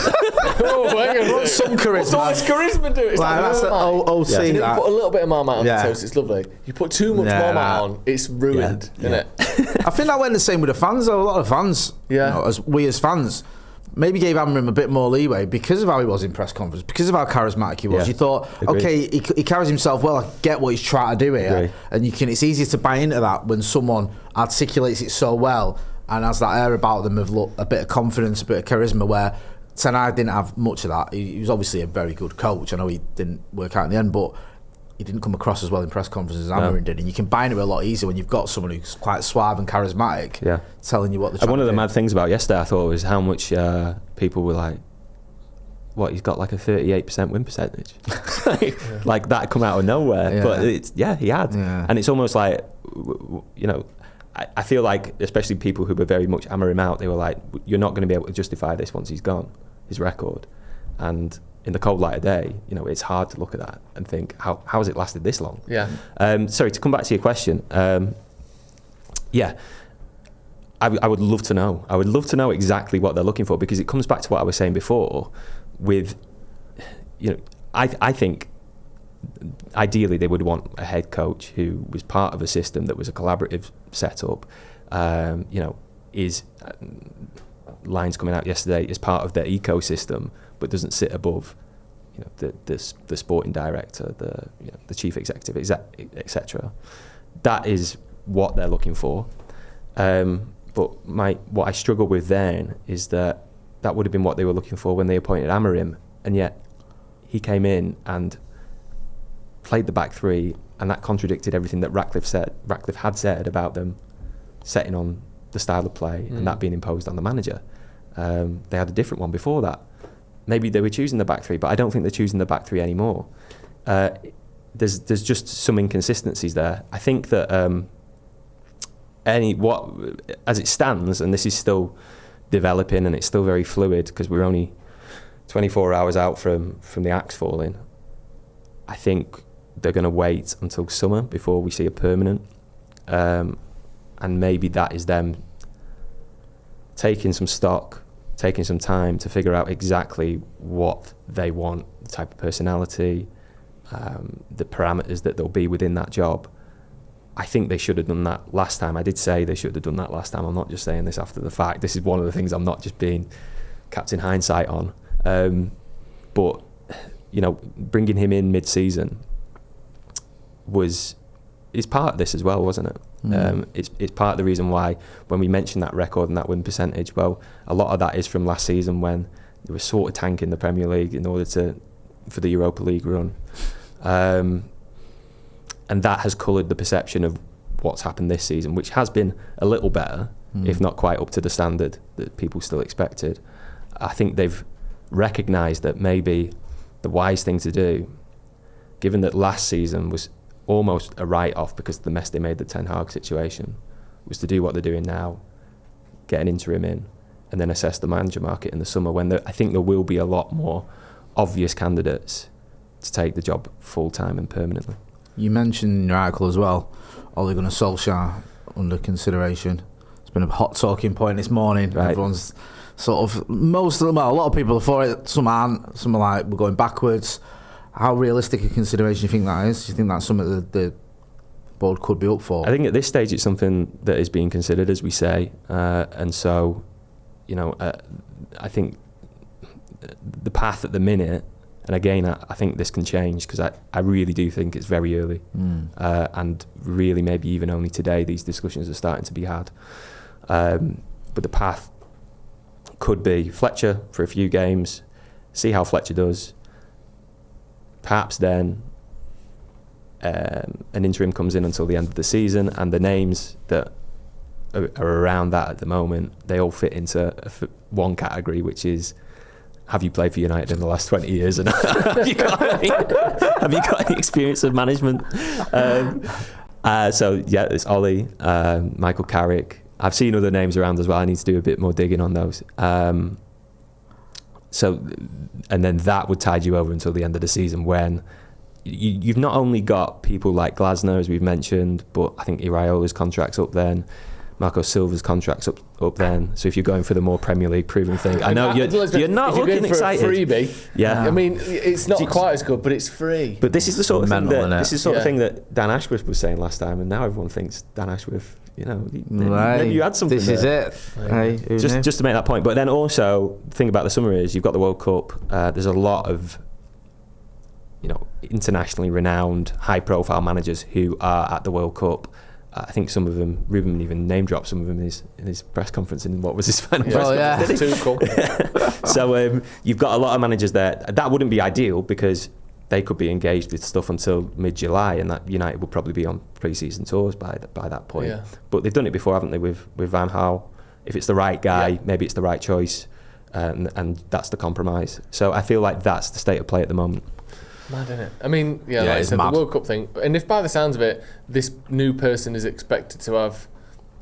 Some charisma. What's charisma do? It's that's OC. You put a little bit of Marmite on the toast, it's lovely. You put too much Marmite on, it's ruined, isn't it? I think that went the same with the fans though. A lot of fans, as fans, maybe gave Amorim a bit more leeway because of how he was in press conference, because of how charismatic he was. You thought, okay, he carries himself well, I get what he's trying to do here. And it's easier to buy into that when someone articulates it so well and has that air about them of a bit of confidence, a bit of charisma, where Ten Hag didn't have much of that. He was obviously a very good coach. I know he didn't work out in the end, but he didn't come across as well in press conferences as Amorim did, and you can bind him a lot easier when you've got someone who's quite suave and charismatic, telling you what they're trying to do. One of the mad things about yesterday, I thought, was how much people were like, what, he's got like a 38% win percentage. Like that come out of nowhere. But he had. And it's almost like, you know, I feel like, especially people who were very much Amorim out, they were like, you're not going to be able to justify this once he's gone, his record. And in the cold light of day, you know, it's hard to look at that and think, how has it lasted this long? Sorry, to come back to your question. I would love to know. I would love to know exactly what they're looking for, because it comes back to what I was saying before with, you know, I think ideally they would want a head coach who was part of a system that was a collaborative setup, you know, is lines coming out yesterday is part of their ecosystem, but doesn't sit above, you know, the sporting director, the chief executive, etc. That is what they're looking for. But what I struggle with then is that would have been what they were looking for when they appointed Amorim, and yet he came in and played the back three, and that contradicted everything that Ratcliffe had said about them setting on the style of play and that being imposed on the manager. They had a different one before that. Maybe they were choosing the back three, but I don't think they're choosing the back three anymore. There's just some inconsistencies there. I think that as it stands, and this is still developing and it's still very fluid because we're only 24 hours out from the axe falling, I think they're going to wait until summer before we see a permanent, and maybe that is them taking some stock, taking some time to figure out exactly what they want, the type of personality, the parameters that they'll be within that job. I think they should have done that last time. I did say they should have done that last time. I'm not just saying this after the fact. This is one of the things I'm not just being Captain Hindsight on. But, you know, bringing him in mid-season is part of this as well, wasn't it? It's part of the reason why when we mentioned that record and that win percentage, well, a lot of that is from last season when they were sort of tanking the Premier League in order for the Europa League run. And that has coloured the perception of what's happened this season, which has been a little better, if not quite up to the standard that people still expected. I think they've recognised that maybe the wise thing to do, given that last season was almost a write-off because of the mess they made the Ten Hag situation, was to do what they're doing now, get an interim in, and then assess the manager market in the summer when I think there will be a lot more obvious candidates to take the job full-time and permanently. You mentioned in your article as well, Ole Gunnar Solskjaer under consideration. It's been a hot talking point this morning. Right. Everyone's sort of, a lot of people are for it, some aren't. Some are like, we're going backwards. How realistic a consideration do you think that is? Do you think that's something that the board could be up for? I think at this stage it's something that is being considered, as we say. And so, you know, I think the path at the minute, and again, I think this can change because I really do think it's very early. And really maybe even only today these discussions are starting to be had. But the path could be Fletcher for a few games, see how Fletcher does. Perhaps then an interim comes in until the end of the season, and the names that are around that at the moment, they all fit into one category, which is, have you played for United in the last 20 years? And have you got any experience of management? So yeah, it's Ollie, Michael Carrick. I've seen other names around as well. I need to do a bit more digging on those. So, and then that would tide you over until the end of the season when you've not only got people like Glasner, as we've mentioned, but I think Iraiola's contract's up then. Marco Silva's contract's up then. So if you're going for the more Premier League proven thing, I know you're not looking excited. For a freebie, I mean, it's not quite as good, but it's free. But this is the sort of thing that Dan Ashworth was saying last time, and now everyone thinks Dan Ashworth, you know, maybe you had something. This is it. Hey, just to make that point. But then also, the thing about the summer is you've got the World Cup. There's a lot of, you know, internationally renowned, high-profile managers who are at the World Cup. I think some of them, Ruben even name dropped some of them in his press conference in what was his final press conference. Too cool. So you've got a lot of managers there. That wouldn't be ideal because they could be engaged with stuff until mid-July, and that United will probably be on pre-season tours by that point. Yeah. But they've done it before, haven't they, with Van Gaal? If it's the right guy, maybe it's the right choice, and that's the compromise. So I feel like that's the state of play at the moment. Mad, isn't it? I mean, like I it's said, mad. the World Cup thing. And if by the sounds of it, this new person is expected to have,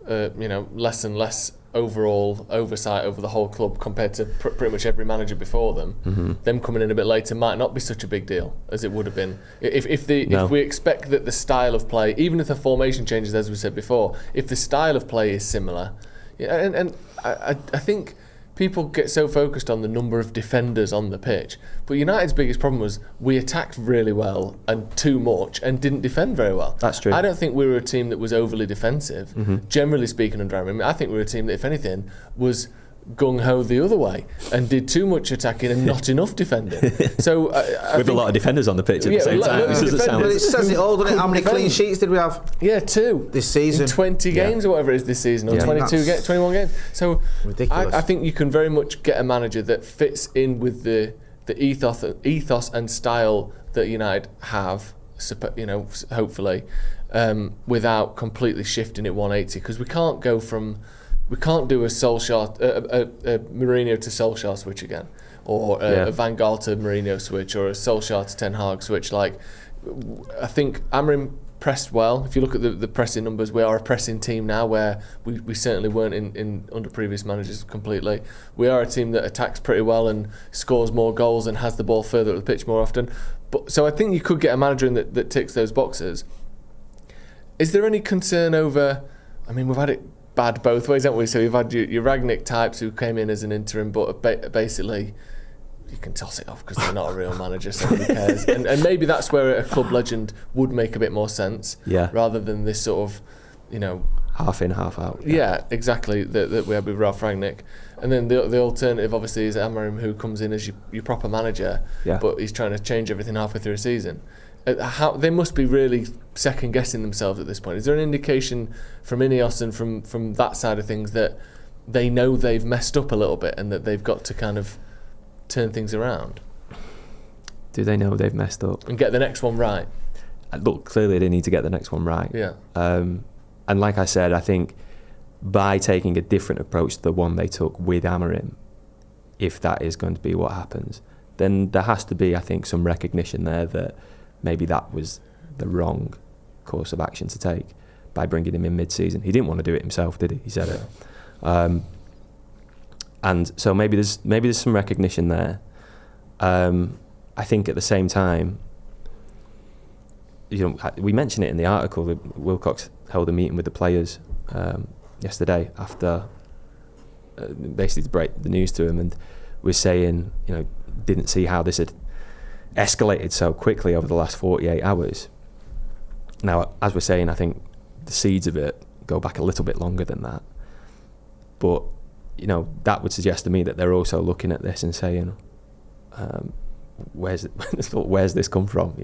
less and less overall oversight over the whole club compared to pretty much every manager before them, them coming in a bit later might not be such a big deal as it would have been. If we expect that the style of play, even if the formation changes, as we said before, if the style of play is similar, and I think people get so focused on the number of defenders on the pitch, but United's biggest problem was we attacked really well and too much and didn't defend very well. That's true. I don't think we were a team that was overly defensive. Generally speaking, under Amorim, I think we were a team that, if anything, was gung-ho the other way and did too much attacking and not enough defending. So with a lot of defenders on the pitch at the same time. But it says it all, doesn't it? How many clean sheets did we have? Yeah, 2 this season. In 20 games or whatever it is this season, or 21 games. So ridiculous. I think you can very much get a manager that fits in with the ethos and style that United have, hopefully, without completely shifting it 180, because we can't do a Solskjaer, a Mourinho to Solskjaer switch again, or a Van Gaal to Mourinho switch, or a Solskjaer to Ten Hag switch. I think Amorim pressed well. If you look at the pressing numbers, we are a pressing team now, where we certainly weren't in under previous managers completely. We are a team that attacks pretty well and scores more goals and has the ball further up the pitch more often. So I think you could get a manager in that ticks those boxes. Is there any concern over? I mean, we've had it bad both ways, haven't we? So you've had your Ragnick types who came in as an interim, but basically you can toss it off because they're not a real manager, so who cares? and maybe that's where a club legend would make a bit more sense, rather than this sort of, half in, half out. Yeah, exactly, that we had with Ralph Ragnick. And then the alternative, obviously, is Amorim, who comes in as your proper manager, but he's trying to change everything halfway through a season. They must be really second guessing themselves at this point. Is there an indication from INEOS and from that side of things that they know they've messed up a little bit and that they've got to kind of turn things around? Do they know they've messed up and get the next one right? Look, clearly they need to get the next one right. Yeah. And like I said, I think by taking a different approach to the one they took with Amorim, if that is going to be what happens, then there has to be, I think, some recognition there that maybe that was the wrong course of action to take by bringing him in mid-season. He didn't want to do it himself, did he? He said it. And so maybe there's some recognition there. I think at the same time, we mentioned it in the article that Wilcox held a meeting with the players yesterday after basically to break the news to him, and was saying, didn't see how this had escalated so quickly over the last 48 hours. Now, as we're saying, I think the seeds of it go back a little bit longer than that. But, that would suggest to me that they're also looking at this and saying, where's this come from?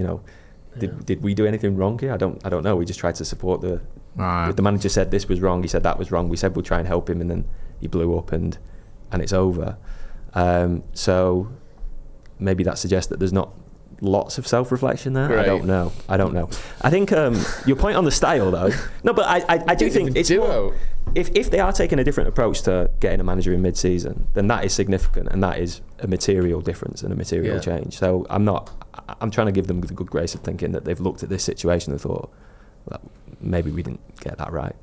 Did we do anything wrong here? I don't know. We just tried to support the manager said this was wrong, he said that was wrong. We said we'll try and help him, and then he blew up and it's over. So maybe that suggests that there's not lots of self-reflection there. Great. I don't know. I think your point on the style, though. No, but I do think it's more, if they are taking a different approach to getting a manager in mid-season, then that is significant, and that is a material difference and a material change. So I'm trying to give them the good grace of thinking that they've looked at this situation and thought, well, maybe we didn't get that right.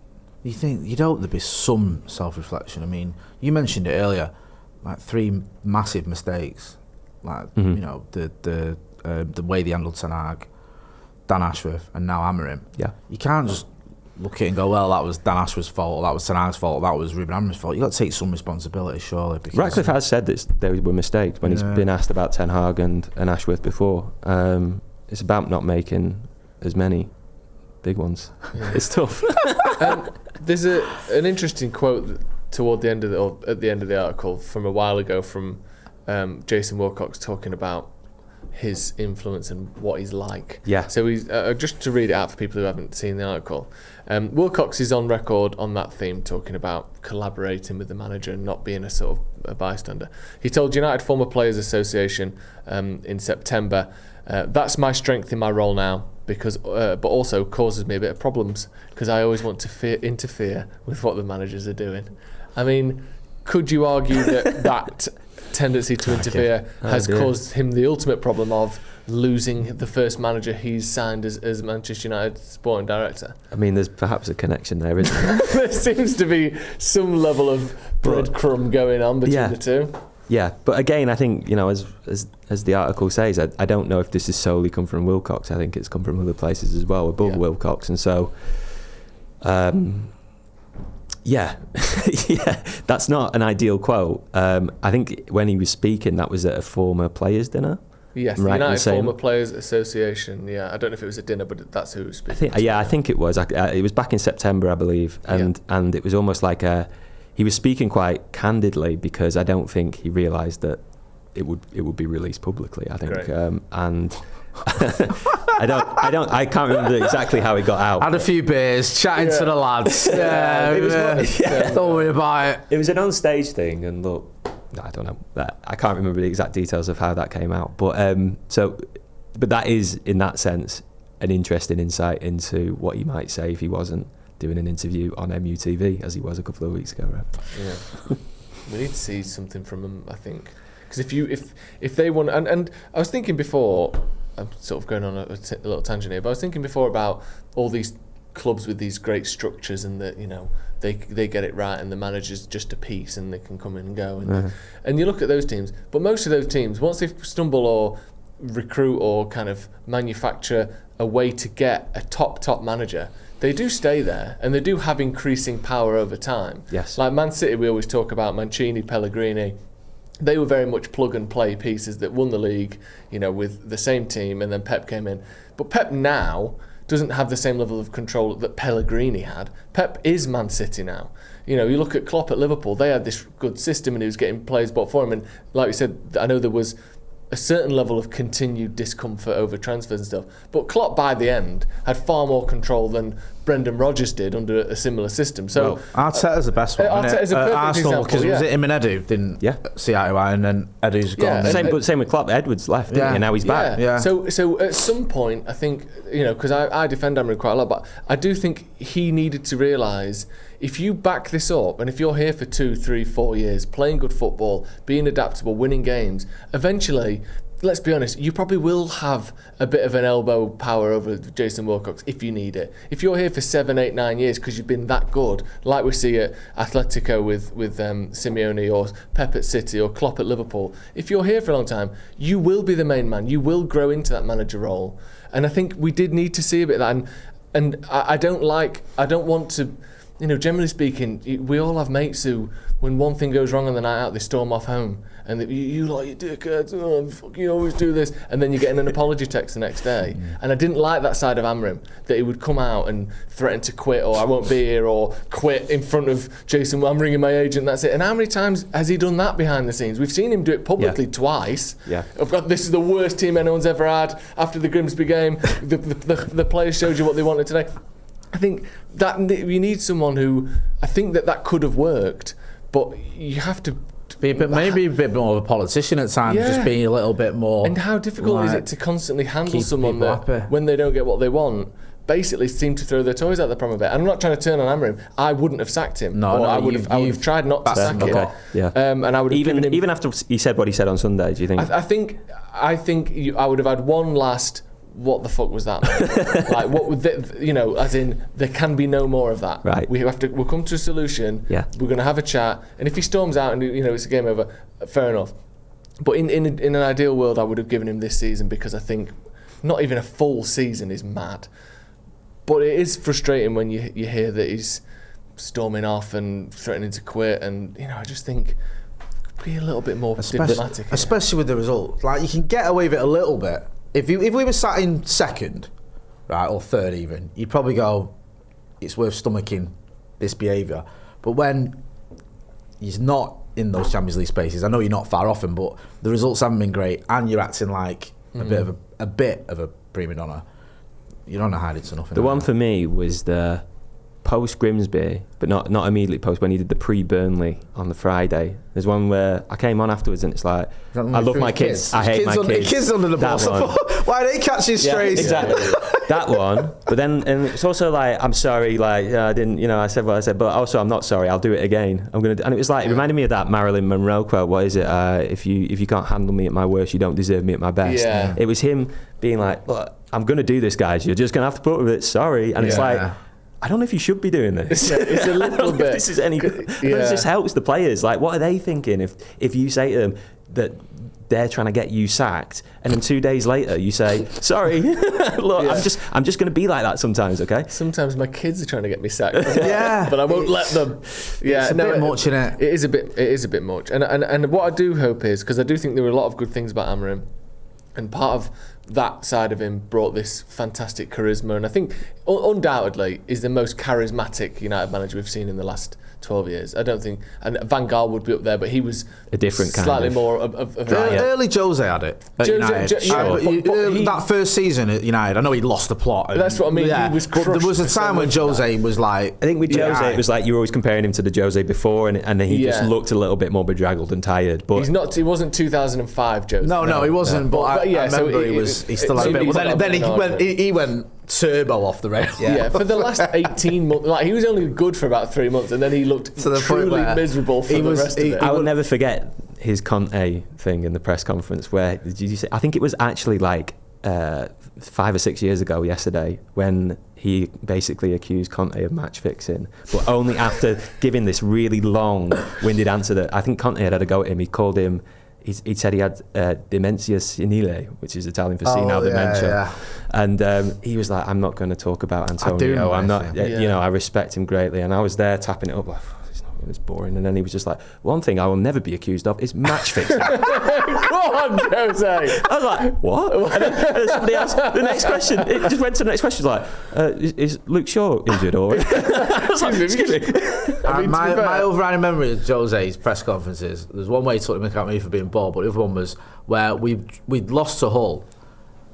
You'd hope there'd be some self-reflection. I mean, you mentioned it earlier, like 3 massive mistakes. Like, the way they handled Ten Hag, Dan Ashworth, and now Amorim. Yeah. You can't just look at it and go, well, that was Dan Ashworth's fault, or that was Ten Hag's fault, or that was Ruben Amorim's fault. You've got to take some responsibility, surely. Ratcliffe has said that there were mistakes when he's been asked about Ten Hag and Ashworth before. It's about not making as many big ones. Yeah. It's tough. There's an interesting quote toward the end of at the end of the article from a while ago from Jason Wilcox talking about his influence and what he's like. Yeah. So he's just to read it out for people who haven't seen the article. Wilcox is on record on that theme, talking about collaborating with the manager and not being a sort of a bystander. He told United Former Players Association in September That's my strength in my role now, because but also causes me a bit of problems because I always want to interfere with what the managers are doing. I mean, could you argue that tendency to interfere has caused him the ultimate problem of losing the first manager he's signed as Manchester United sporting director? I mean, there's perhaps a connection there, isn't there? There seems to be some level of breadcrumb going on between the two. Yeah, but again, I think, as the article says, I don't know if this has solely come from Wilcox. I think it's come from other places as well above Wilcox, and so yeah, that's not an ideal quote. I think when he was speaking, that was at a former players' dinner. Yes, the United Former Players Association. Yeah, I don't know if it was a dinner, but that's who was speaking. I think it was. It was back in September, I believe, and it was almost like he was speaking quite candidly, because I don't think he realised that it would be released publicly. I think, and I can't remember exactly how it got out. Had a few beers, chatting to the lads. Don't worry about it. It was an on-stage thing, and look, I don't know. I can't remember the exact details of how that came out, but but that is, in that sense, an interesting insight into what he might say if he wasn't doing an interview on MUTV as he was a couple of weeks ago. Right? Yeah, we need to see something from him, I think, because if they want, and I was thinking before, I'm sort of going on a little tangent here, but I was thinking before about all these clubs with these great structures, and that they get it right, and the manager's just a piece, and they can come in and go, and you look at those teams, but most of those teams, once they stumble or recruit or kind of manufacture a way to get a top manager, they do stay there, and they do have increasing power over time. Yes. Like Man City, we always talk about Mancini, Pellegrini. They were very much plug and play pieces that won the league, with the same team, and then Pep came in. But Pep now doesn't have the same level of control that Pellegrini had. Pep is Man City now. You look at Klopp at Liverpool, they had this good system, and he was getting players bought for him. And like we said, I know there was a certain level of continued discomfort over transfers and stuff, but Klopp by the end had far more control than Brendan Rodgers did under a similar system. So Arteta's the best one. Arteta's a perfect Arsenal, because was it him and Edu didn't see eye to eye, and then Edu's gone. Same with Klopp. Edwards left, and now he's back. Yeah. So at some point, I think, because I defend Amorim quite a lot, but I do think he needed to realise, if you back this up, and if you're here for 2, 3, 4 years, playing good football, being adaptable, winning games, eventually, let's be honest, you probably will have a bit of an elbow power over Jason Wilcox if you need it. If you're here for 7, 8, 9 years because you've been that good, like we see at Atletico with Simeone, or Pep at City, or Klopp at Liverpool, if you're here for a long time, you will be the main man. You will grow into that manager role. And I think we did need to see a bit of that. And I don't want to, generally speaking, we all have mates who, when one thing goes wrong on the night out, they storm off home. And you dickheads, you always do this. And then you're getting an apology text the next day. And I didn't like that side of Amorim, that he would come out and threaten to quit, or I won't be here, or quit in front of Jason. Well, I'm ringing my agent, that's it. And how many times has he done that behind the scenes? We've seen him do it publicly twice. Yeah. This is the worst team anyone's ever had. After the Grimsby game, the players showed you what they wanted today. I think that you need someone who, I think that could have worked, but you have to maybe a bit more of a politician at times, just being a little bit more. And how difficult is it to constantly handle someone that, when they don't get what they want, basically seem to throw their toys out the pram a bit? I'm not trying to turn on Amorim. I wouldn't have sacked him. I would have tried not to sack him. Yeah. And I would have given him, even after he said what he said on Sunday. Do you think? I think I would have had one last, what the fuck was that? Like, what would as in, there can be no more of that. Right. We'll come to a solution. Yeah. We're going to have a chat, and if he storms out and it's a game over, fair enough. But in an ideal world, I would have given him this season, because I think not even a full season is mad. But it is frustrating when you hear that he's storming off and threatening to quit, and I just think be a little bit more diplomatic. Especially with the result, like, you can get away with it a little bit. If we were sat in second, right, or third even, you'd probably go, it's worth stomaching this behaviour. But when he's not in those Champions League spaces, I know you're not far off him, but the results haven't been great, and you're acting like a bit of a prima donna. You're on a hiding to nothing. The one for me was the post Grimsby, but not immediately post, when he did the pre-Burnley on the Friday. There's one where I came on afterwards and it's like, I love my kids, I hate my kids. Kids under the ball. Why are they catching strays? Exactly. That one. But then, and it's also like, I'm sorry, like, I didn't, I said what I said, but also I'm not sorry, I'll do it again. And it was like, it reminded me of that Marilyn Monroe quote, what is it? If you can't handle me at my worst, you don't deserve me at my best. Yeah. It was him being like, look, I'm going to do this, guys. You're just going to have to put up with it. Sorry. And it's like, I don't know if you should be doing this. It's a little bit. If this is any good. This just helps the players. Like, what are they thinking if you say to them that they're trying to get you sacked, and then 2 days later you say, sorry, look, I'm just going to be like that sometimes, okay? Sometimes my kids are trying to get me sacked. Yeah. But I won't let them. Yeah, it's a bit much, isn't it? It is a bit much. And what I do hope is, because I do think there were a lot of good things about Amorim, and part of that side of him brought this fantastic charisma, and I think undoubtedly is the most charismatic United manager we've seen in the last 12 years. I don't think, and Van Gaal would be up there, but he was a different kind slightly of more of early Jose had it at United. That first season at United, I know he lost the plot. That's what I mean. Yeah, he was but there was a time when Jose was like, I think with Jose it was like you were always comparing him to the Jose before, and then he just looked a little bit more bedraggled and tired. But he wasn't 2005 Jose. No, he wasn't. But I remember he still had a bit. But then he went turbo off the rails. Yeah, for the last 18 months, like, he was only good for about 3 months, and then he looked truly miserable for the rest of it. I will never forget his Conte thing in the press conference where, did you say, I think it was actually like 5 or 6 years ago yesterday, when he basically accused Conte of match fixing, but only after giving this really long-winded answer that I think Conte had a go at him. He called him, he said he had dementia senile, which is Italian for senile dementia. Yeah. And he was like, I'm not going to talk about Antonio. I'm not, I respect him greatly. And I was there tapping it up like, it's boring. And then he was just like, one thing I will never be accused of is match fixing. Go on, Jose. I was like, what? And then somebody asked the next question. It just went to the next question. Like, is Luke Shaw injured? Or I was like, excuse me. My overriding memory of Jose's press conferences, there's one way he took him at me for being bored, but the other one was where we'd lost to Hull,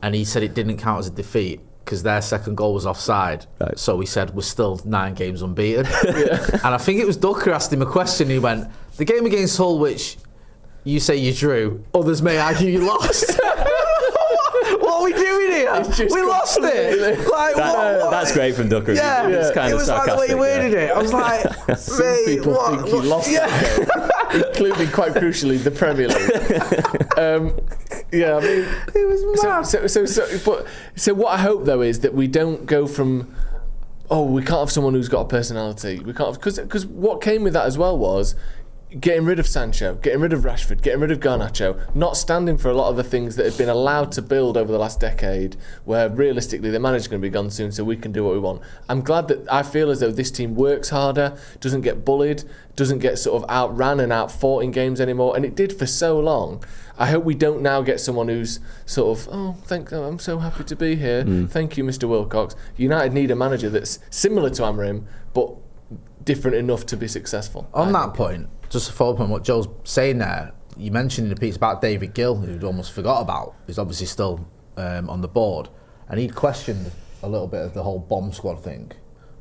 and he said it didn't count as a defeat because their second goal was offside. Right. So he said we're still 9 games unbeaten. And I think it was Ducker asked him a question. He went, the game against Hull, which you say you drew, others may argue you lost. What are we doing here? We lost it. Like, that's great from Ducker. Yeah, it's kind it of was like the way he worded it. I was like, some people think you lost that game, including, quite crucially, the Premier League. Yeah, I mean, it was mad. So what I hope though is that we don't go from, we can't have someone who's got a personality. We can't, because what came with that as well was getting rid of Sancho, getting rid of Rashford, getting rid of Garnacho, not standing for a lot of the things that have been allowed to build over the last decade, where realistically the manager's going to be gone soon, so we can do what we want. I'm glad that I feel as though this team works harder, doesn't get bullied, doesn't get sort of outran and outfought in games anymore, and it did for so long. I hope we don't now get someone who's sort of, I'm so happy to be here. Thank you, Mr. Wilcox. United need a manager that's similar to Amorim, but different enough to be successful. On that point, just to follow up on what Joe's saying there, you mentioned in the piece about David Gill, who'd almost forgot about, who's obviously still on the board, and he'd questioned a little bit of the whole bomb squad thing.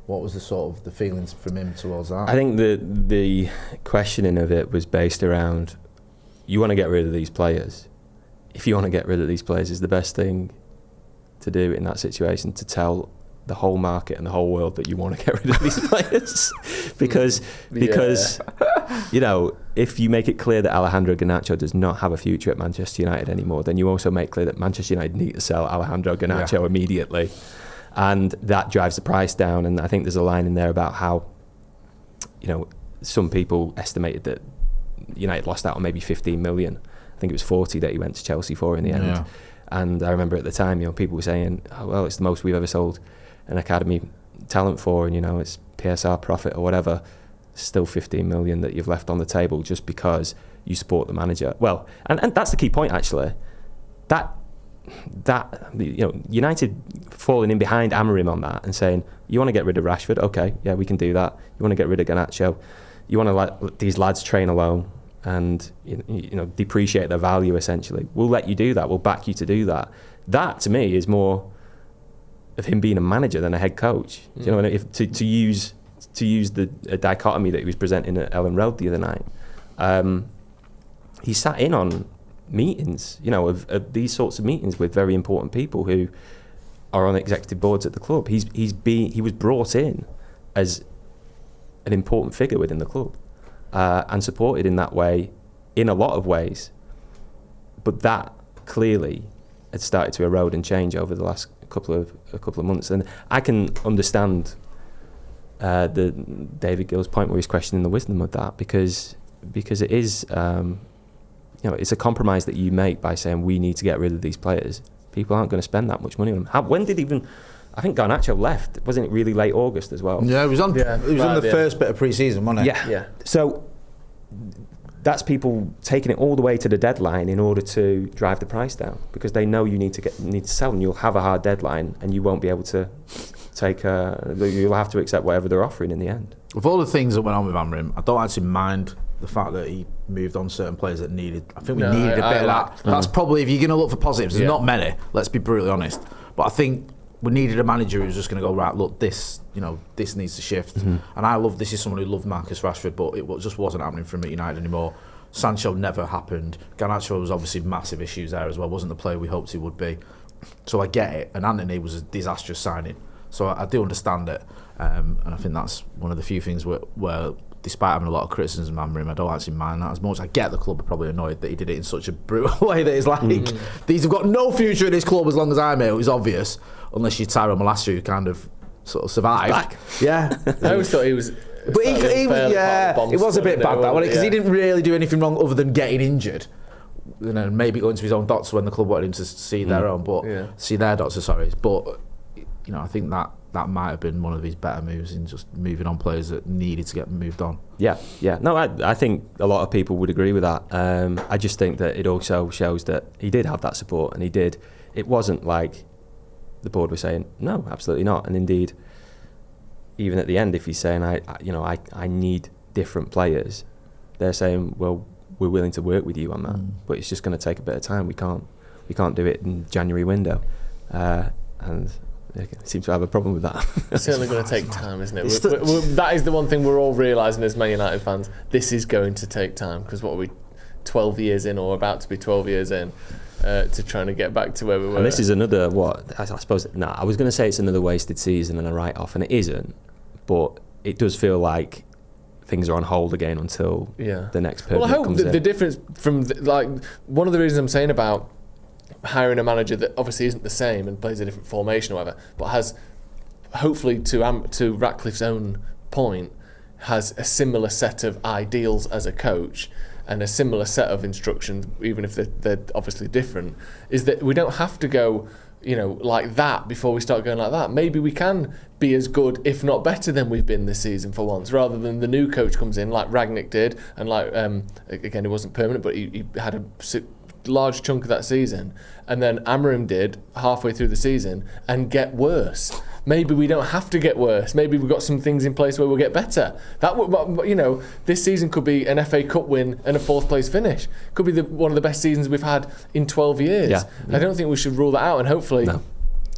What was the feelings from him towards that? I think the questioning of it was based around, you want to get rid of these players. If you want to get rid of these players, is the best thing to do in that situation to tell the whole market and the whole world that you want to get rid of these players, because if you make it clear that Alejandro Garnacho does not have a future at Manchester United anymore, then you also make clear that Manchester United need to sell Alejandro Garnacho immediately, and that drives the price down. And I think there's a line in there about how some people estimated that United lost out on maybe 15 million. I think it was 40 that he went to Chelsea for in the end. Yeah. And I remember at the time, people were saying, it's the most we've ever sold an academy talent for, and it's PSR profit or whatever. Still 15 million that you've left on the table just because you support the manager. Well, and that's the key point actually. That United falling in behind Amorim on that and saying, you want to get rid of Rashford? Okay, yeah, we can do that. You want to get rid of Garnacho? You want to let these lads train alone and depreciate their value essentially? We'll let you do that. We'll back you to do that. That to me is more of him being a manager than a head coach. You know, to use to use a dichotomy that he was presenting at Ellen Road the other night, he sat in on meetings, of these sorts of meetings with very important people who are on executive boards at the club. He was brought in as an important figure within the club and supported in that way, in a lot of ways. But that clearly had started to erode and change over the last couple of months, and I can understand the David Gill's point where he's questioning the wisdom of that, because it is it's a compromise that you make by saying we need to get rid of these players. People aren't going to spend that much money on them. When did even? I think Garnacho left. Wasn't it really late August as well? Yeah, it was on. It was on the first bit of pre-season, wasn't it? Yeah. So that's people taking it all the way to the deadline in order to drive the price down, because they know you need to sell, and you'll have a hard deadline, and you won't be able to take. You'll have to accept whatever they're offering in the end. Of all the things that went on with Amorim, I don't actually mind the fact that he moved on certain players that needed. I think we needed a bit of that. That's probably, if you're going to look for positives, there's not many. Let's be brutally honest. But I think we needed a manager who's just going to go, right, look, this needs to shift. And this is someone who loved Marcus Rashford, but it just wasn't happening for him at United anymore. Sancho never happened. Garnacho was obviously massive issues there as well. Wasn't the player we hoped he would be. So I get it. And Anthony was a disastrous signing. So I do understand it. And I think that's one of the few things where despite having a lot of criticism of Amorim, I don't actually mind that as much. I get the club are probably annoyed that he did it in such a brutal way that it's like, these have got no future in this club as long as I'm here. It was obvious, unless you're Tyrone Malacia, who kind of sort of survived. Back. Yeah. I always thought he was... But it was a bit bad, that one, because he didn't really do anything wrong other than getting injured. Maybe going to his own doctor when the club wanted him to see their own, see their doctor, sorry. But, I think that might have been one of his better moves in just moving on players that needed to get moved on. Yeah. No, I think a lot of people would agree with that. I just think that it also shows that he did have that support, and he did. It wasn't like the board were saying, no, absolutely not. And indeed, even at the end, if he's saying, I need different players, they're saying, well, we're willing to work with you on that, but it's just going to take a bit of time. We can't do it in January window, and they seem to have a problem with that. It's certainly going to take time, isn't it? That is the one thing we're all realising as Man United fans. This is going to take time, because what are we, 12 years in, or about to be 12 years in, to trying to get back to where we were. And this is another, I suppose, I was going to say it's another wasted season and a write-off, and it isn't, but it does feel like things are on hold again until the next permit comes in. Well, I hope the difference from, one of the reasons I'm saying about hiring a manager that obviously isn't the same and plays a different formation or whatever, but has, hopefully to Ratcliffe's own point, has a similar set of ideals as a coach and a similar set of instructions, even if they're obviously different, is that we don't have to go like that before we start going like that. Maybe we can be as good, if not better, than we've been this season for once, rather than the new coach comes in like Rangnick did, and again, it wasn't permanent, but he had a large chunk of that season, and then Amorim did halfway through the season and get worse. Maybe we don't have to get worse. Maybe we've got some things in place where we'll get better. This season could be an FA Cup win and a 4th place finish. Could be one of the best seasons we've had in 12 years. Yeah. I don't think we should rule that out, and hopefully,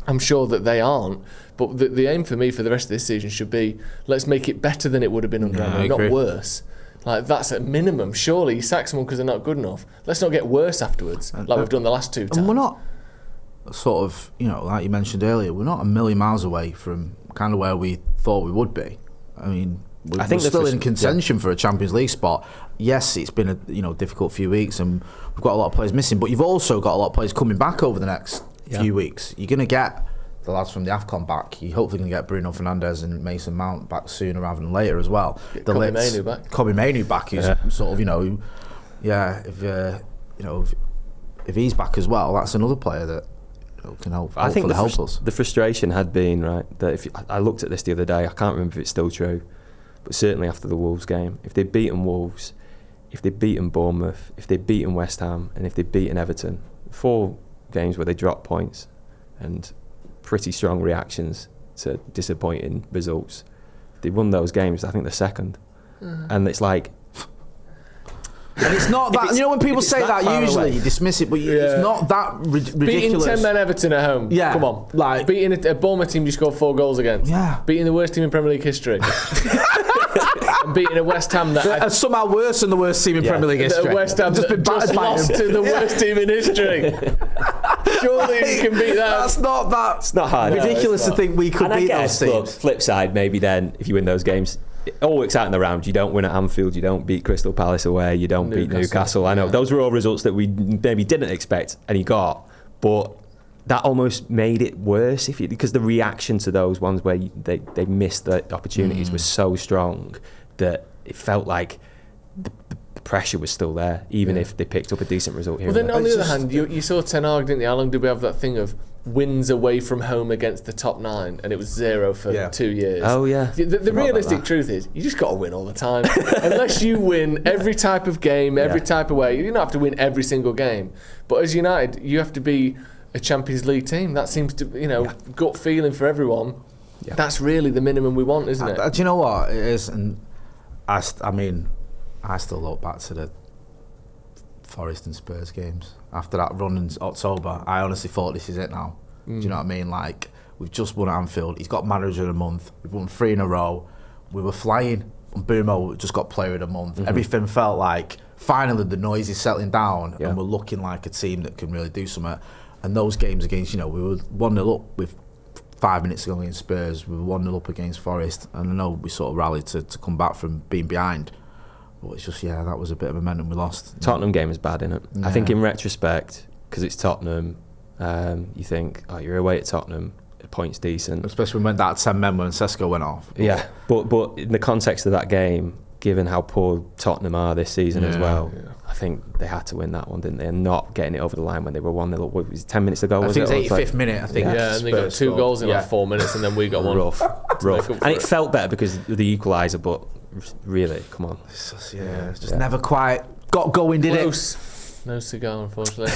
I'm sure that they aren't. But the aim for me for the rest of this season should be, let's make it better than it would have been under Amorim, not worse. That's at minimum. Surely you sack someone because they're not good enough. Let's not get worse afterwards, like we've done the last 2 times. And we're not sort of, like you mentioned earlier, we're not a million miles away from kind of where we thought we would be. I mean, we're still in contention for a Champions League spot. Yes, it's been a difficult few weeks, and we've got a lot of players missing, but you've also got a lot of players coming back over the next few weeks. You're going to get the lads from the AFCON back. You're hopefully going to get Bruno Fernandes and Mason Mount back sooner rather than later as well. Kobbie Mainoo back is sort of, if he's back as well, that's another player that can help. I think help us. The frustration had been that I looked at this the other day. I can't remember if it's still true, but certainly after the Wolves game, if they'd beaten Wolves, if they'd beaten Bournemouth, if they'd beaten West Ham, and if they'd beaten Everton, 4 games where they dropped points and pretty strong reactions to disappointing results. If they won those games, I think they're second, and it's like And it's not that, when people say that, usually you dismiss it, but it's not that ridiculous. Beating 10 men Everton at home. Yeah. Come on. Beating a Bournemouth team you scored 4 goals against. Yeah. Beating the worst team in Premier League history. And beating a West Ham that somehow worse than the worst team in Premier League history. West Ham just lost to the worst team in history. Surely you can beat that. That's not that. It's not hard. Ridiculous to think we could beat those teams. Look, flip side, maybe then if you win those games, it all works out in the round. You don't win at Anfield, you don't beat Crystal Palace away, you don't beat Newcastle. I know those were all results that we maybe didn't expect, and he got, but that almost made it worse because the reaction to those ones where they missed the opportunities was so strong that it felt like the pressure was still there, even if they picked up a decent result here. Well, then on the other hand, you saw Ten Hag, didn't you? How long did we have that thing of wins away from home against the top 9, and it was 0 for 2 years? Oh yeah. The realistic truth is, you just got to win all the time. Unless you win every type of game, every type of way, you don't have to win every single game. But as United, you have to be a Champions League team. That seems to, gut feeling for everyone. Yeah. That's really the minimum we want, isn't it? Do you know what it is? And I mean, I still look back to the Forest and Spurs games after that run in October. I honestly thought, this is it now. Do you know what I mean? Like, we've just won at Anfield. He's got manager of the month. We've won 3 in a row. We were flying. And Bumo just got player of the month. Everything felt like finally the noise is settling down and we're looking like a team that can really do something. And those games against, we were 1-0 up with 5 minutes ago against Spurs. We were 1-0 up against Forest. And I know we sort of rallied to come back from being behind. But it's just, that was a bit of momentum we lost. Tottenham game is bad, isn't it? Yeah. I think in retrospect, because it's Tottenham, you think, you're away at Tottenham, a point's decent. Especially when we went that 10 men when Sesko went off. Yeah, but in the context of that game, given how poor Tottenham are this season as well, I think they had to win that one, didn't they? And not getting it over the line when they were 1-0 up. What was it, 10 minutes ago? I think it was 85th minute. I think. Yeah, and they got 2 goals in like 4 minutes, and then we got one. Rough. And it felt better because of the equaliser, but really, come on. It's just never quite got going, did it? No cigar, unfortunately.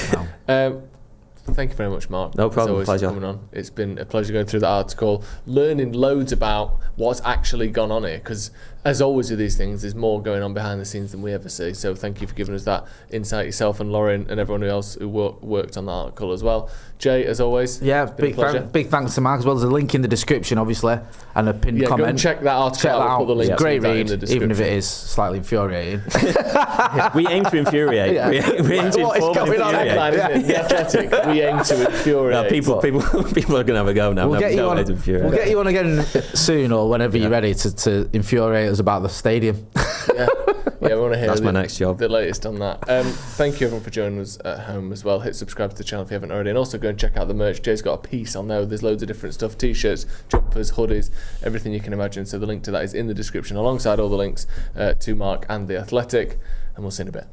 Thank you very much, Mark. No problem, pleasure. For coming on. It's been a pleasure going through that article, learning loads about what's actually gone on here, because as always with these things, there's more going on behind the scenes than we ever see. So thank you for giving us that insight, yourself and Lauren and everyone else who worked on that article as well. Jay, as always, big thanks to Mark as well. There's a link in the description, obviously, and a pinned comment. Go and check that article out. We'll put the link Great read, in the even if it is slightly infuriating. We aim to infuriate. We aim to inform and infuriate. The Athletic, we aim to infuriate. People are going to have a go now. We'll get you on again soon, or whenever you're ready to infuriate us about the stadium. We want to hear that's my next job. The latest on that. Thank you everyone for joining us at home as well. Hit subscribe to the channel if you haven't already, and also go and check out the merch. Jay's got a piece on there. There's loads of different stuff: t-shirts, jumpers, hoodies, everything you can imagine. So the link to that is in the description, alongside all the links to Mark and The Athletic, and we'll see you in a bit.